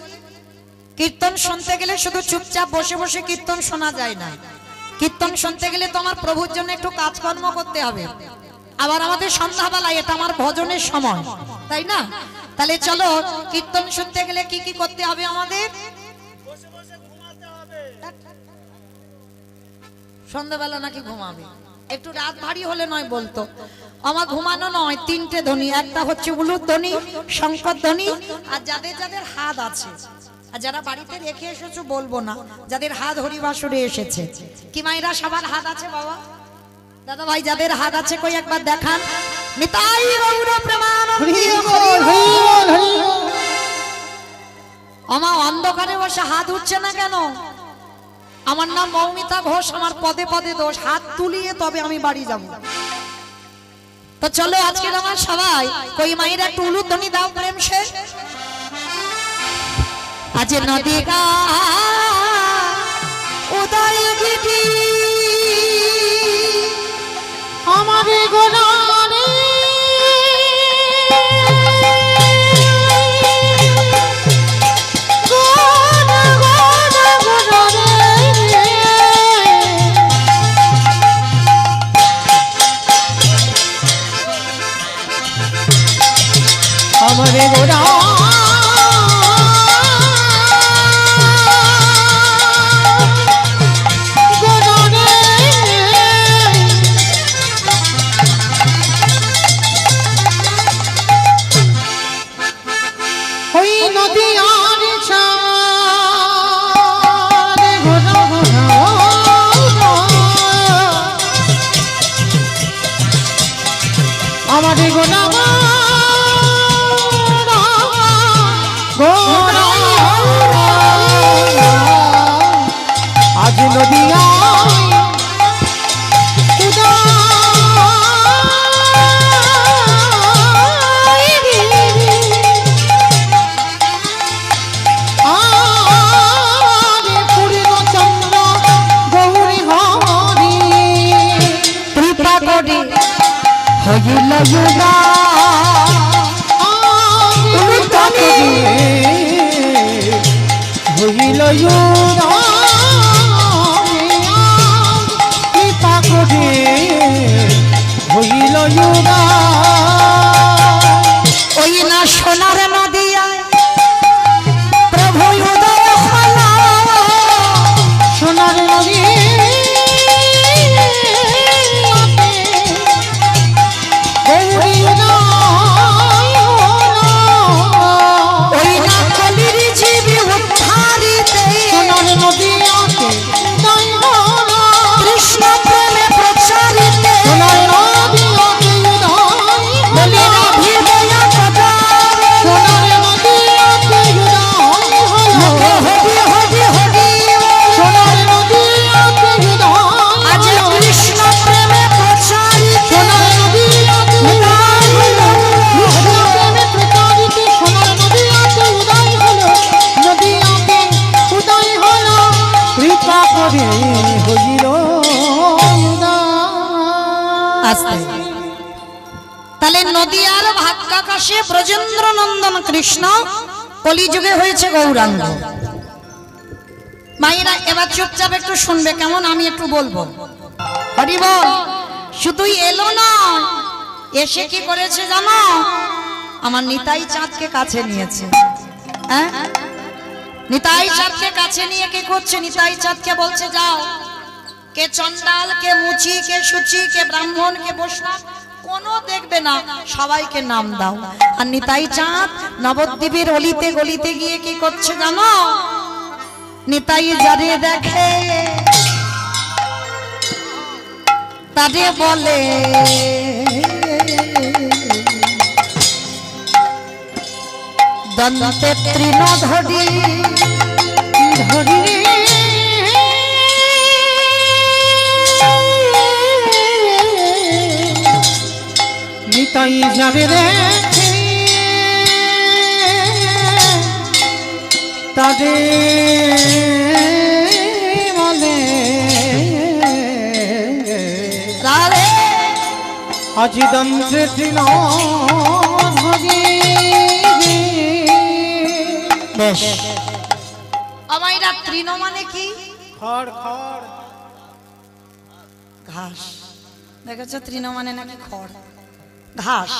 কীর্তন শুনতে গেলে শুধু চুপচাপ বসে বসে কীর্তন শোনা যায় না। কীর্তন শুনতে গেলে তো আমার প্রভুর জন্য একটু কাজকর্ম করতে হবে। আবার আমাদের সন্ধ্যাবেলায় এটা আমার ভজনের সময়, তাই না? তাহলে চলো কীর্তন শুনতে গেলে কি কি করতে হবে আমাদের? সন্ধ্যাবেলা নাকি ঘুমাবে? একটু রাত ভারী হলে নয় বলতো। আমার ঘুমানো নয়, তিনটে ধ্বনি, একটা হচ্ছে উলুর ধ্বনি, শঙ্কর ধ্বনি, আর যাদের যাদের হাত আছে, আর যারা বাড়িতে রেখে এসেছো বলবো না, যাদের হাত হরিবাসরে এসেছে, কি মায়েরা সবার হাত আছে বাবা? দাদা ভাই যাদের হাত আছে কই একবার দেখান। নিতাই গৌর প্রেমানন্দে হরি বল। আমার অন্ধকারে বসে হাত উঠছে না কেন? আমার নাম মৌমিতা ঘোষ, আমার পদে পদে দোষ, হাত তুলিয়ে তবে আমি বাড়ি যাব। তো চলো আজকে আমার সবাই কই মায়ের একটু উলুর ধ্বনি দাও প্রেম সে। আজ নদী গা উদয় গিটি আমার গোলারে আমারে গোরা ওই নদী আর আমারে গোনা আজ নদিয়া পূর্ণচন্দ্র গৌরী হরি কৃপা করে হইল যুদা হইল যুদা কৃপা করে হইল যুদা। ওই না সোনার নদিয়ায় প্রভু উদয় হলো, সোনার নদী গৌরী ওই না কলির জীবী উদ্ধারিতে সোনার নদী কৃষ্ণ প্রেমে প্রচারিতে সোনার নদী বলিরা হৃদয়া কদারে সোনার নদী মুখে হরি হরি হরি সোনার নদী আজ কৃষ্ণ প্রেমে প্রচারিতে সোনার নদী উদয় হলো। সোনার নদী উদয় হলো, নদীয়াতে উদয় হলো, কৃপা করে হইল আস্তে। তাহলে নদিয়ার ভাগ্যাকাশে ব্রজেন্দ্র নন্দন কৃষ্ণ, কলিযুগে হয়েছে গৌরাঙ্গ। মায়েরা এবার চুপচাপ একটু শুনবে কেমন? আমি একটু বলবো। হরি বল। শুধুই এলো না, এসে কি করেছে জানো? আমার নিতাই চাঁদকে কাছে নিয়েছে। হ্যাঁ, নিতাই চাঁদকে কাছে নিয়ে কি করছে? নিতাই চাঁদকে বলছে যাও, কে চন্ডাল, কে মুচি, কে সুচি, কে ব্রাহ্মণ, কে বৈষ্ণব, কোনো দেখবে না, সবাইকে নাম দাও। আর নিতাই চাঁদ নবদ্বীপের অলিতে গলিতে গিয়ে কি করছে জানো? নিতাই যারে দেখে তারে বলে দন্তে তৃণ ধরি ধরি নিতাই যাবে রেখে তাদের বলে রারে আজ দন্তে তৃণ ধরি বেশ আমাইরা তৃণ মানে কি? খড় খড় ঘাস। দেখেছো তৃণ মানে নাকি খড়, ঘাস।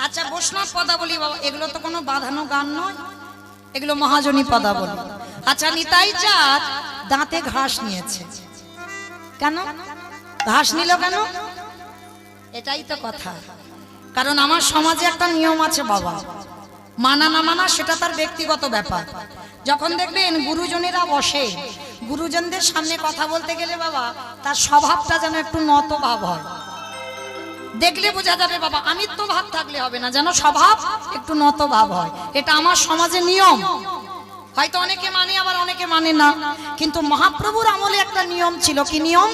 আচ্ছা বৈষ্ণব পদাবলী বাবা, এগুলো তো কোনো বাঁধানো গান নয়, এগুলো মহাজনী পদাবলী। আচ্ছা নিতাই চাঁদ দাঁতে ঘাস নিয়েছে কেন? ঘাস নিল কেন? এটাই তো কথা। কারণ আমার সমাজে একটা নিয়ম আছে বাবা, মানা না মানা সেটা তার ব্যক্তিগত ব্যাপার। যখন দেখবেন গুরুজনেরা বসে, গুরুজনদের সামনে কথা বলতে গেলে বাবা তার স্বভাবটা যেন একটু নত ভাব হয়, দেখলে বোঝা যাবে বাবা আমিত্ব ভাব থাকলে হবে না, যেন স্বভাব একটু নত ভাব হয়। এটা আমার সমাজে নিয়ম, হয়তো অনেকে মানে আবার অনেকে মানে না, কিন্তু মহাপ্রভুর আমলে একটা নিয়ম ছিল। কি নিয়ম?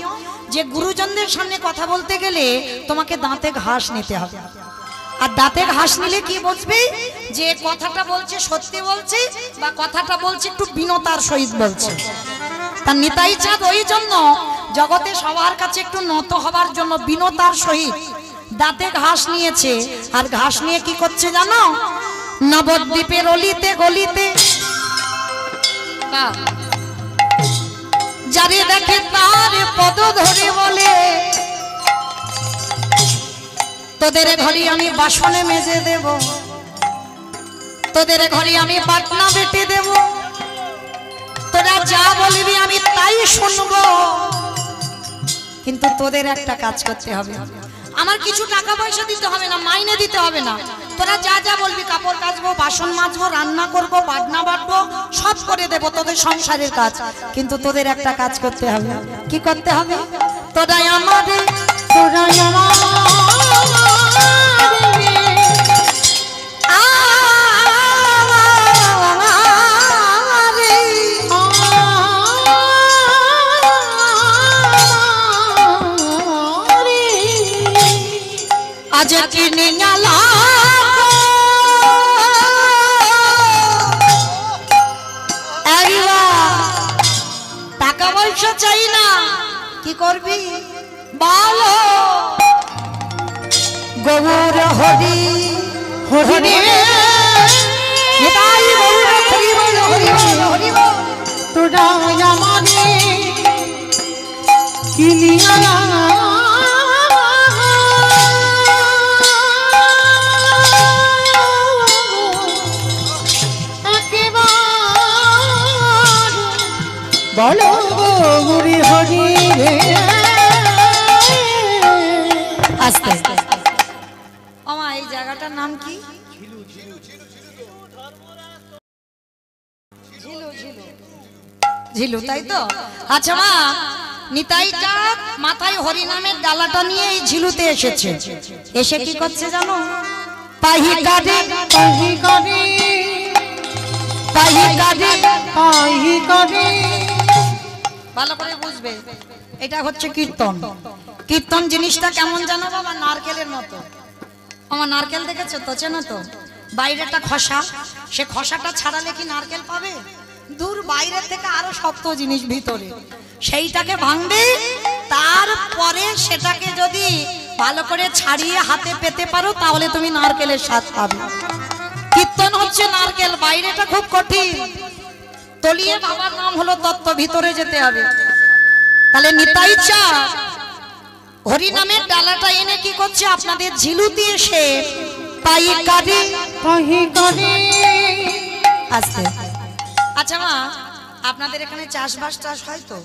যে গুরুজনদের সামনে কথা বলতে গেলে তোমাকে দাঁতে ঘাস নিতে হবে। আর দাঁতে ঘাস নিলে কি বুঝবি যে কথাটা বলছে সত্যি বলছে, বা কথাটা বলছে একটু বিনতার সহিত বলছে। তার নিতাই চাঁদ ওই জন্য জগতে সবার কাছে একটু নত হবার জন্য বিনতার সহিত দাঁতে ঘাস নিয়েছে। আর ঘাস নিয়ে কি করছে জানো? নবদ্বীপের অলিতে গলিতে যারে দেখে তার পদ ধরে বলে, তোদের ঘরে আমি বাসনে মেজে দেব, তোদের ঘরে আমি বাটনা বেটে দেব, তোরা যা বলবি আমি তাই শুনবো। কিন্তু তোদের একটা কাজ করতে হবে, আমার কিছু টাকা পয়সা দিতে হবে না, মাইনে দিতে হবে না, তোরা যা যা বলবি কাপড় কাচবো, বাসন মাজবো, রান্না করবো, বাটনা বাটবো, সব করে দেবো তোদের সংসারের কাজ। কিন্তু তোদের একটা কাজ করতে হবে। কি করতে হবে? তোরাই আমাদের, তোরাই আজ কিনে গেলা টাকা পয়সা চাই না, কি করবি বলো? গৌর হরি হরি তোরা আমারে কিনিয়া বলো গৌরী হরি রে। আস্তে আমা এই জায়গাটার নাম কি? ঝিলু, তাই তো? আচ্ছা মা, নিতাই চাঁদ মাথায় হরিনামের ডালাটা নিয়ে এই ঝিলুতে এসেছে। এসে কি করছে জানো? পাহি কাঁদে পাহি করে পাহি কাঁদে পাহি করে। ভালো করে বুঝবে, এটা হচ্ছে কীর্তন। কীর্তন জিনিসটা কেমন জানো বাবা? নারকেলের মতো। আমার নারকেল দেখেছো তো, চেনো তো? বাইরেটা খসা, সে খসাটা ছাড়ালে কি নারকেল পাবে? দূর, বাইরের থেকে আরো শক্ত জিনিস ভিতরে, সেইটাকে ভাঙবে, তারপরে সেটাকে যদি ভালো করে ছাড়িয়ে হাতে পেতে পারো তাহলে তুমি নারকেলের স্বাদ পাবে। কীর্তন হচ্ছে নারকেল, বাইরেটা খুব কঠিন, তলিয়ে বাবার নাম হলো তত্ত্ব, ভিতরে যেতে হবে। তাহলে নিতাই চাঁদ হরিনামের ডালাটা এনে কি করছে? আপনাদের ঝিলুতে এসে পাহি কাঁদে পাহি করে। আস্তে। আচ্ছা মা, আপনাদের এখানে চাষবাস টাস হয় তো?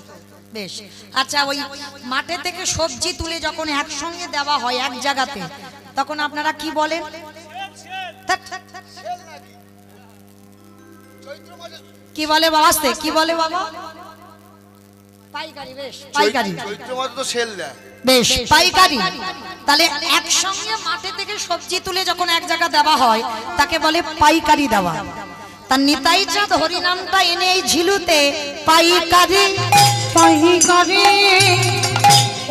বেশ। আচ্ছা, ওই মাঠে থেকে সবজি তুলে যখন একসঙ্গে দেওয়া হয় এক জায়গাতে, তখন আপনারা কি বলেন? কি বলে বাবা? আস্তে, কি বলে বাবা? পাইকারি। বেশ, পাইকারি। বেশ, পাইকারি। তাহলে একসঙ্গে মাঠে থেকে সবজি তুলে যখন এক জায়গা দেওয়া হয় তাকে বলে পাইকারি দেওয়া। তার নিতাই চাঁদ হরিনামটা এনে এই ঝিলুতে পাইকারি পাহি করে।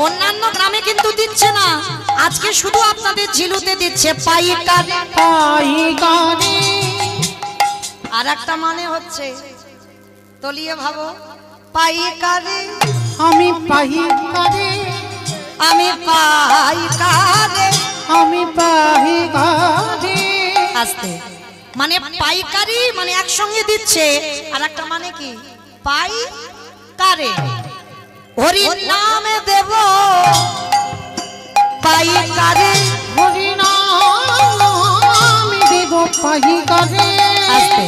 অন্যান্য গ্রামে কিন্তু দিচ্ছে না, আজকে শুধু আপনাদের ঝিলুতে দিচ্ছে পাইকারি। পাহি করে। আর একটা মানে হচ্ছে, তলিয়ে ভাবো, পাইকারি। আমি পাহি করে। আমি পাইকারি। আমি পাহি করে। আস্তে। মানে পাইকারি, মানে একসঙ্গে দিচ্ছে। আর একটা মানে কি পাইকারে, হরির নামে দেব পাইকারে, হরি নাম দেব পাইকারে। আস্তে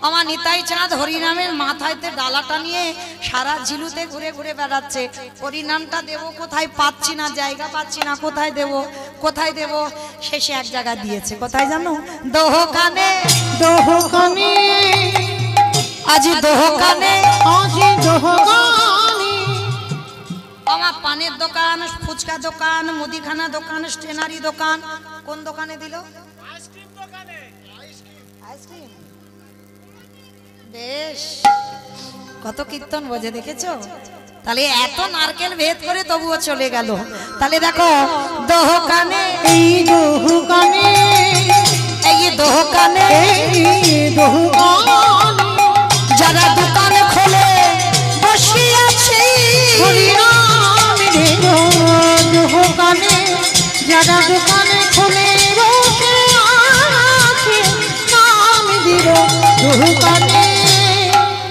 আমার নিতাই চাঁদ হরিনামের মাথায়তে ডালাটা নিয়ে সারা ঝিলুতে ঘুরে ঘুরে বেড়াচ্ছে। হরিনামটা দেব কোথায়, পাচ্ছি না, জায়গা পাচ্ছি না, কোথায় দেব কোথায় দেব। শেষে এক জায়গা দিয়েছে, কোথায় জানো? দোকানে, দোকানে আজি দোকানে, আজি দোকানে। আমার পানের দোকান, ফুচকা দোকান, মুদিখানা দোকান, স্টেনারি দোকান। কোন দোকানে দিল? আইসক্রিম। বেশ, কত কীর্তন বোঝে, দেখেছো? তাহলে এত নারকেল ভেদ করে তবুও চলে গেল। তাহলে দেখো দোকানে, এই দোকানে, এই দোকানে, এই দোকানে যারা দোকানে খোলে বসে আছে, হরি নাম দেব দোকানে, যারা দোকানে খোলে বসে আছে, নাম দেব দোকানে।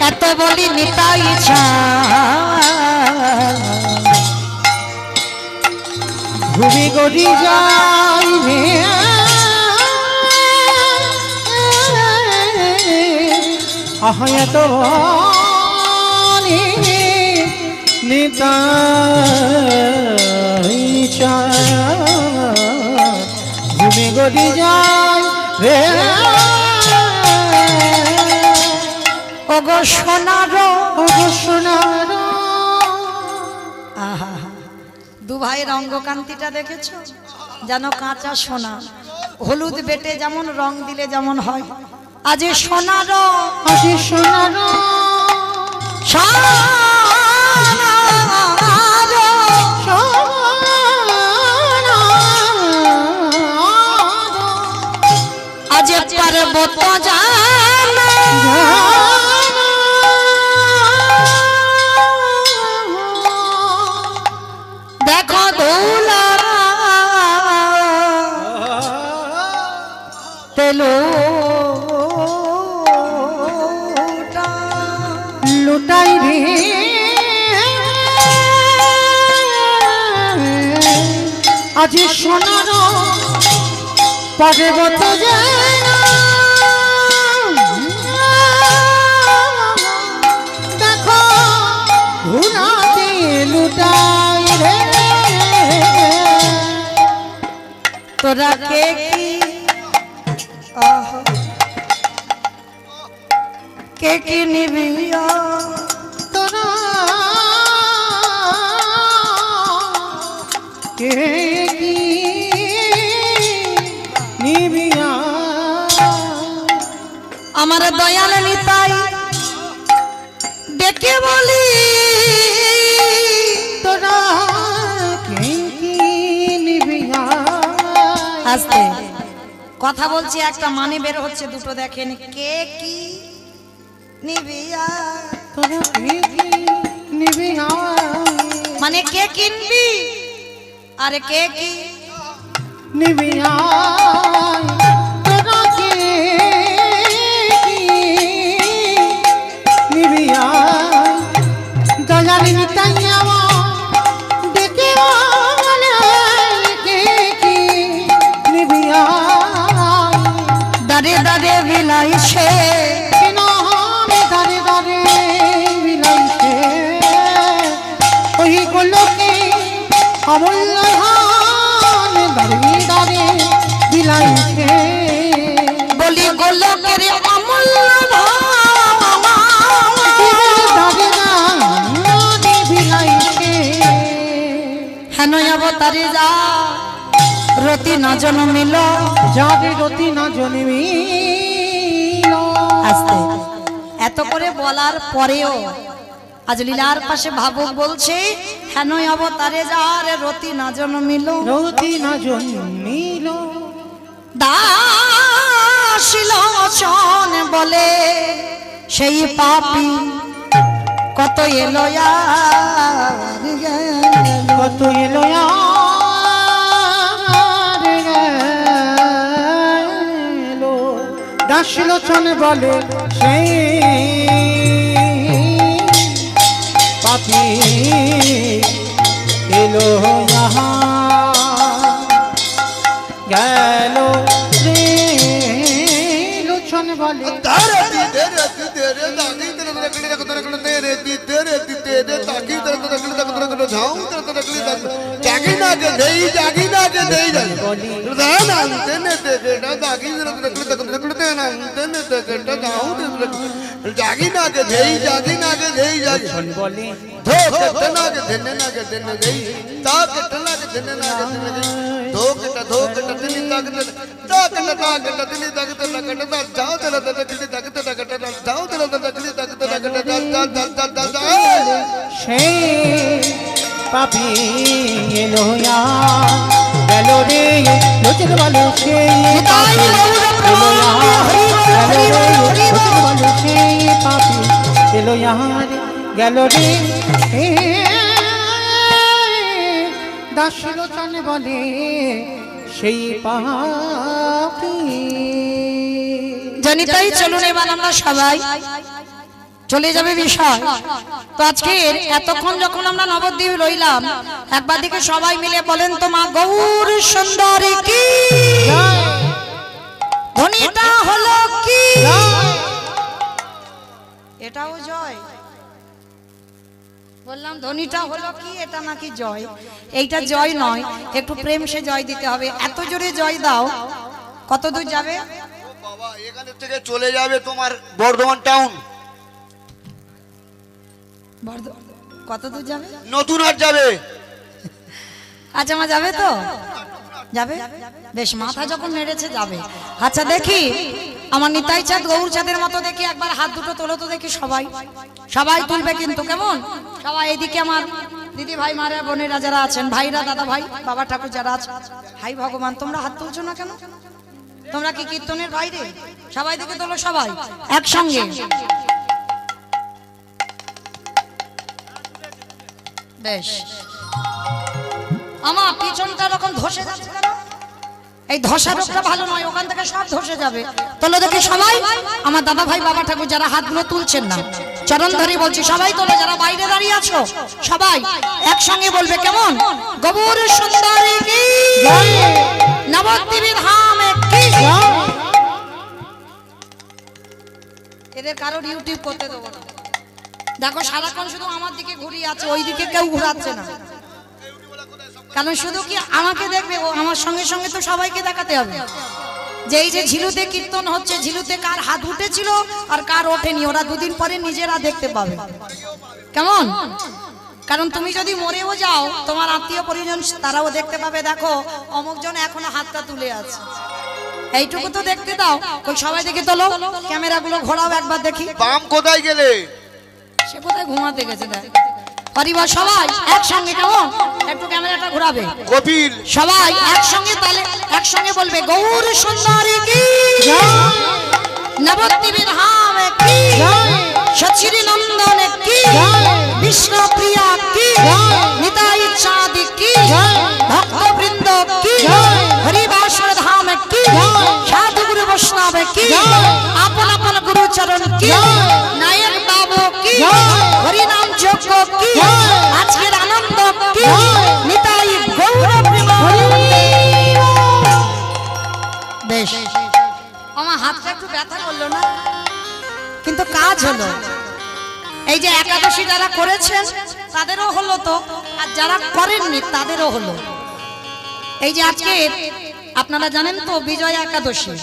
এত বলি নিতাই চাঁদ ঘুরে গড়ি যাই রে আহয়ত নিতাই চাঁদ ঘুরে গড়ি যাই রে। ওগো সোনারো, ওগো সোনার আহা, দু ভাইয়ের অঙ্গকান্তিটা দেখেছো? যেন কাঁচা সোনা। হলুদ বেটে যেমন রং দিলে যেমন হয়, আজ সোনারো, আজি সোনার সোনারো, আজ পর্বত জানে, দেখো দৌলা তেলো লুটাই রে আজি সোনার পর্বত জানা, দেখো ঘুরাতে লুটাই রে। তোরা কে কি, আহ, কে কি নিবি? তোরা কে কি নিবিয়া আমার দয়াল নিতাই ডেকে বলি, তোরা কে কি নিবিয়া। আস্তে কথা বলছি, একটা মানে বের হচ্ছে, দুটো দেখেন। কে কি নিবি? তোরা কে কি নিবিয়া মানে কে কিনবি আর কে কি নিবিয়া। তোরা কে কি নিবিয়া দয়াল নিতাইয়া ডেকে বলে কে কি নিবিয়া। দাঁড়ে দাঁড়ে বিলাইছে, দাঁড়ে দাঁড়ে বিলাইছে ওই গোলকে অমূল্য ধান, দাঁড়িয়ে দাঁড়ে বিলাইছে বলি গোলকের অমূল্য দাঁড়ে দাঁড়ে বিলাইছে। হেন অবতারে যা রতি না জন্মিল, যাদের রতি না জন্মিল। আস্তে এত করে বলার পরেও আজ লীলার পাশে ভাবুক বলছে, হেন অবতারে যার রতি না জন্মিল, রতি না জন্মিল। দাসিলোচন বলে সেই পাপী কত এলো আর গেল। কত এলো আর গেলো। দাসলোচন বলে সেই পাপি এলো ইহা গেল রে লোচন বলে বলে সেই পাপি এলো ইহা গেল রে লোচন বলে সেই পাপি এলো ইহা গেল রে লোচন বলে সেই পাপি এলো ইহা গেল রে দাসলোচন বলে সেই পাপি জানি তাই চলুন এবার আমরা সবাই চলে যাবে বিষয়। তো আজকে এতক্ষণ যখন আমরা নবদ্বীপ রইলাম, একবার দিকে সবাই মিলে বলেন তো মা গৌর সুন্দরী কি ধ্বনিটা হলো কি? এটাও জয় বললাম, ধ্বনিটা হলো কি? এটা নাকি জয়? এইটা জয় নয়, একটু প্রেম সে জয় দিতে হবে। এত জোরে জয় দাও, কত দূর যাবে? বাবা এখান থেকে চলে যাবে তোমার বর্ধমান টাউন, কত দূর যাবে? নতুন হাট যাবে। আচ্ছা মা যাবে তো? যাবে, বেশ, মাথা যখন নেড়েছে যাবে। আচ্ছা দেখি আমার নিতাই চাঁদ গৌর চাঁদের মতো দেখি একবার হাত দুটো তোলো তো দেখি। সবাই সবাই তুলবে কিন্তু, কেমন? সবাই এদিকে আমার দিদি ভাই মারা বোনেরা যারা আছেন, ভাইরা দাদা ভাই বাবা ঠাকুর যারা আছেন, হাই ভগবান তোমরা হাত তুলছো না কেন? তোমরা কি কীর্তনের বাইরে? সবাই দিকে তোলো, সবাই একসঙ্গে। বেশ, আমার পিছনটা এরকম ধসে যাচ্ছে কেন? এই ধসা রোগটা ভালো নয়, ওখান থেকে সব ধসে যাবে। তোলো দেখি সবাই, আমার দাদা ভাই বাবা ঠাকুর যারা হাতগুলো তুলছেন না, চরণ ধরে বলছি সবাই তোলো। যারা বাইরে দাঁড়িয়ে আছো সবাই একসঙ্গে বলবে, কেমন? গৌর সুন্দরী কি নবদ্বীপ ধামে কি। এদের কারোর ইউটিউব করতে দেবো না। দেখো সারাক্ষণ শুধু আমার দিকে ঘুরিয়ে আছে, ওই দিকে কেউ ঘুরাচ্ছে না। কারণ শুধু কি আমাকে দেখবে, ও আমার সঙ্গে সঙ্গে তো সবাইকে দেখাতে হবে যে এই যে ঝিলুতে কীর্তন হচ্ছে, ঝিলুতে কার হাত উঠেছিল আর কার ওঠেনি, ওরা দুদিন পরে নিজেরা দেখতে পাবে। কেমন? কারণ তুমি যদি মরেও যাও, তোমার আত্মীয় পরিজন তারাও দেখতে পাবে, দেখো অমুকজন এখনো হাতটা তুলে আছে। এইটুকু তো দেখতে দাও। ওই সবাই দেখে তোলো, ক্যামেরাগুলো ঘোরাও একবার দেখি। বাম কোথায় গেলে? সে কোথায় ঘুমাতে গেছে দেখ। পরিবার সবাই একসঙ্গে, কেমন? একটু ক্যামেরাটা ঘোরাবে। কপিল সবাই একসঙ্গে, তাহলে একসঙ্গে বলবে গৌর সুন্দরী কি নবদ্বীপ ধামে কি সচির নন্দন কি বিষ্ণুপ্রিয়া কি নিতাই চাঁদ কি ভক্তবৃন্দ কি হরিবাসর ধাম কি সাধু গুরু বৈষ্ণব কি আপন আপন গুরু চরণ কি নায়ক বাবু কি হরিনাম যজ্ঞ কি আজকের আনন্দ কি নিতাই গৌর প্রেম। বেশ, আমার হাতটা একটু ব্যথা করলো না, কিন্তু কাজ হলো। এই যে একাদশী যারা করেছেন তাদেরও হলো তো, আর যারা করেননি তাদেরও হলো। এই যে আজকে আপনারা জানেন তো বিজয়া একাদশী,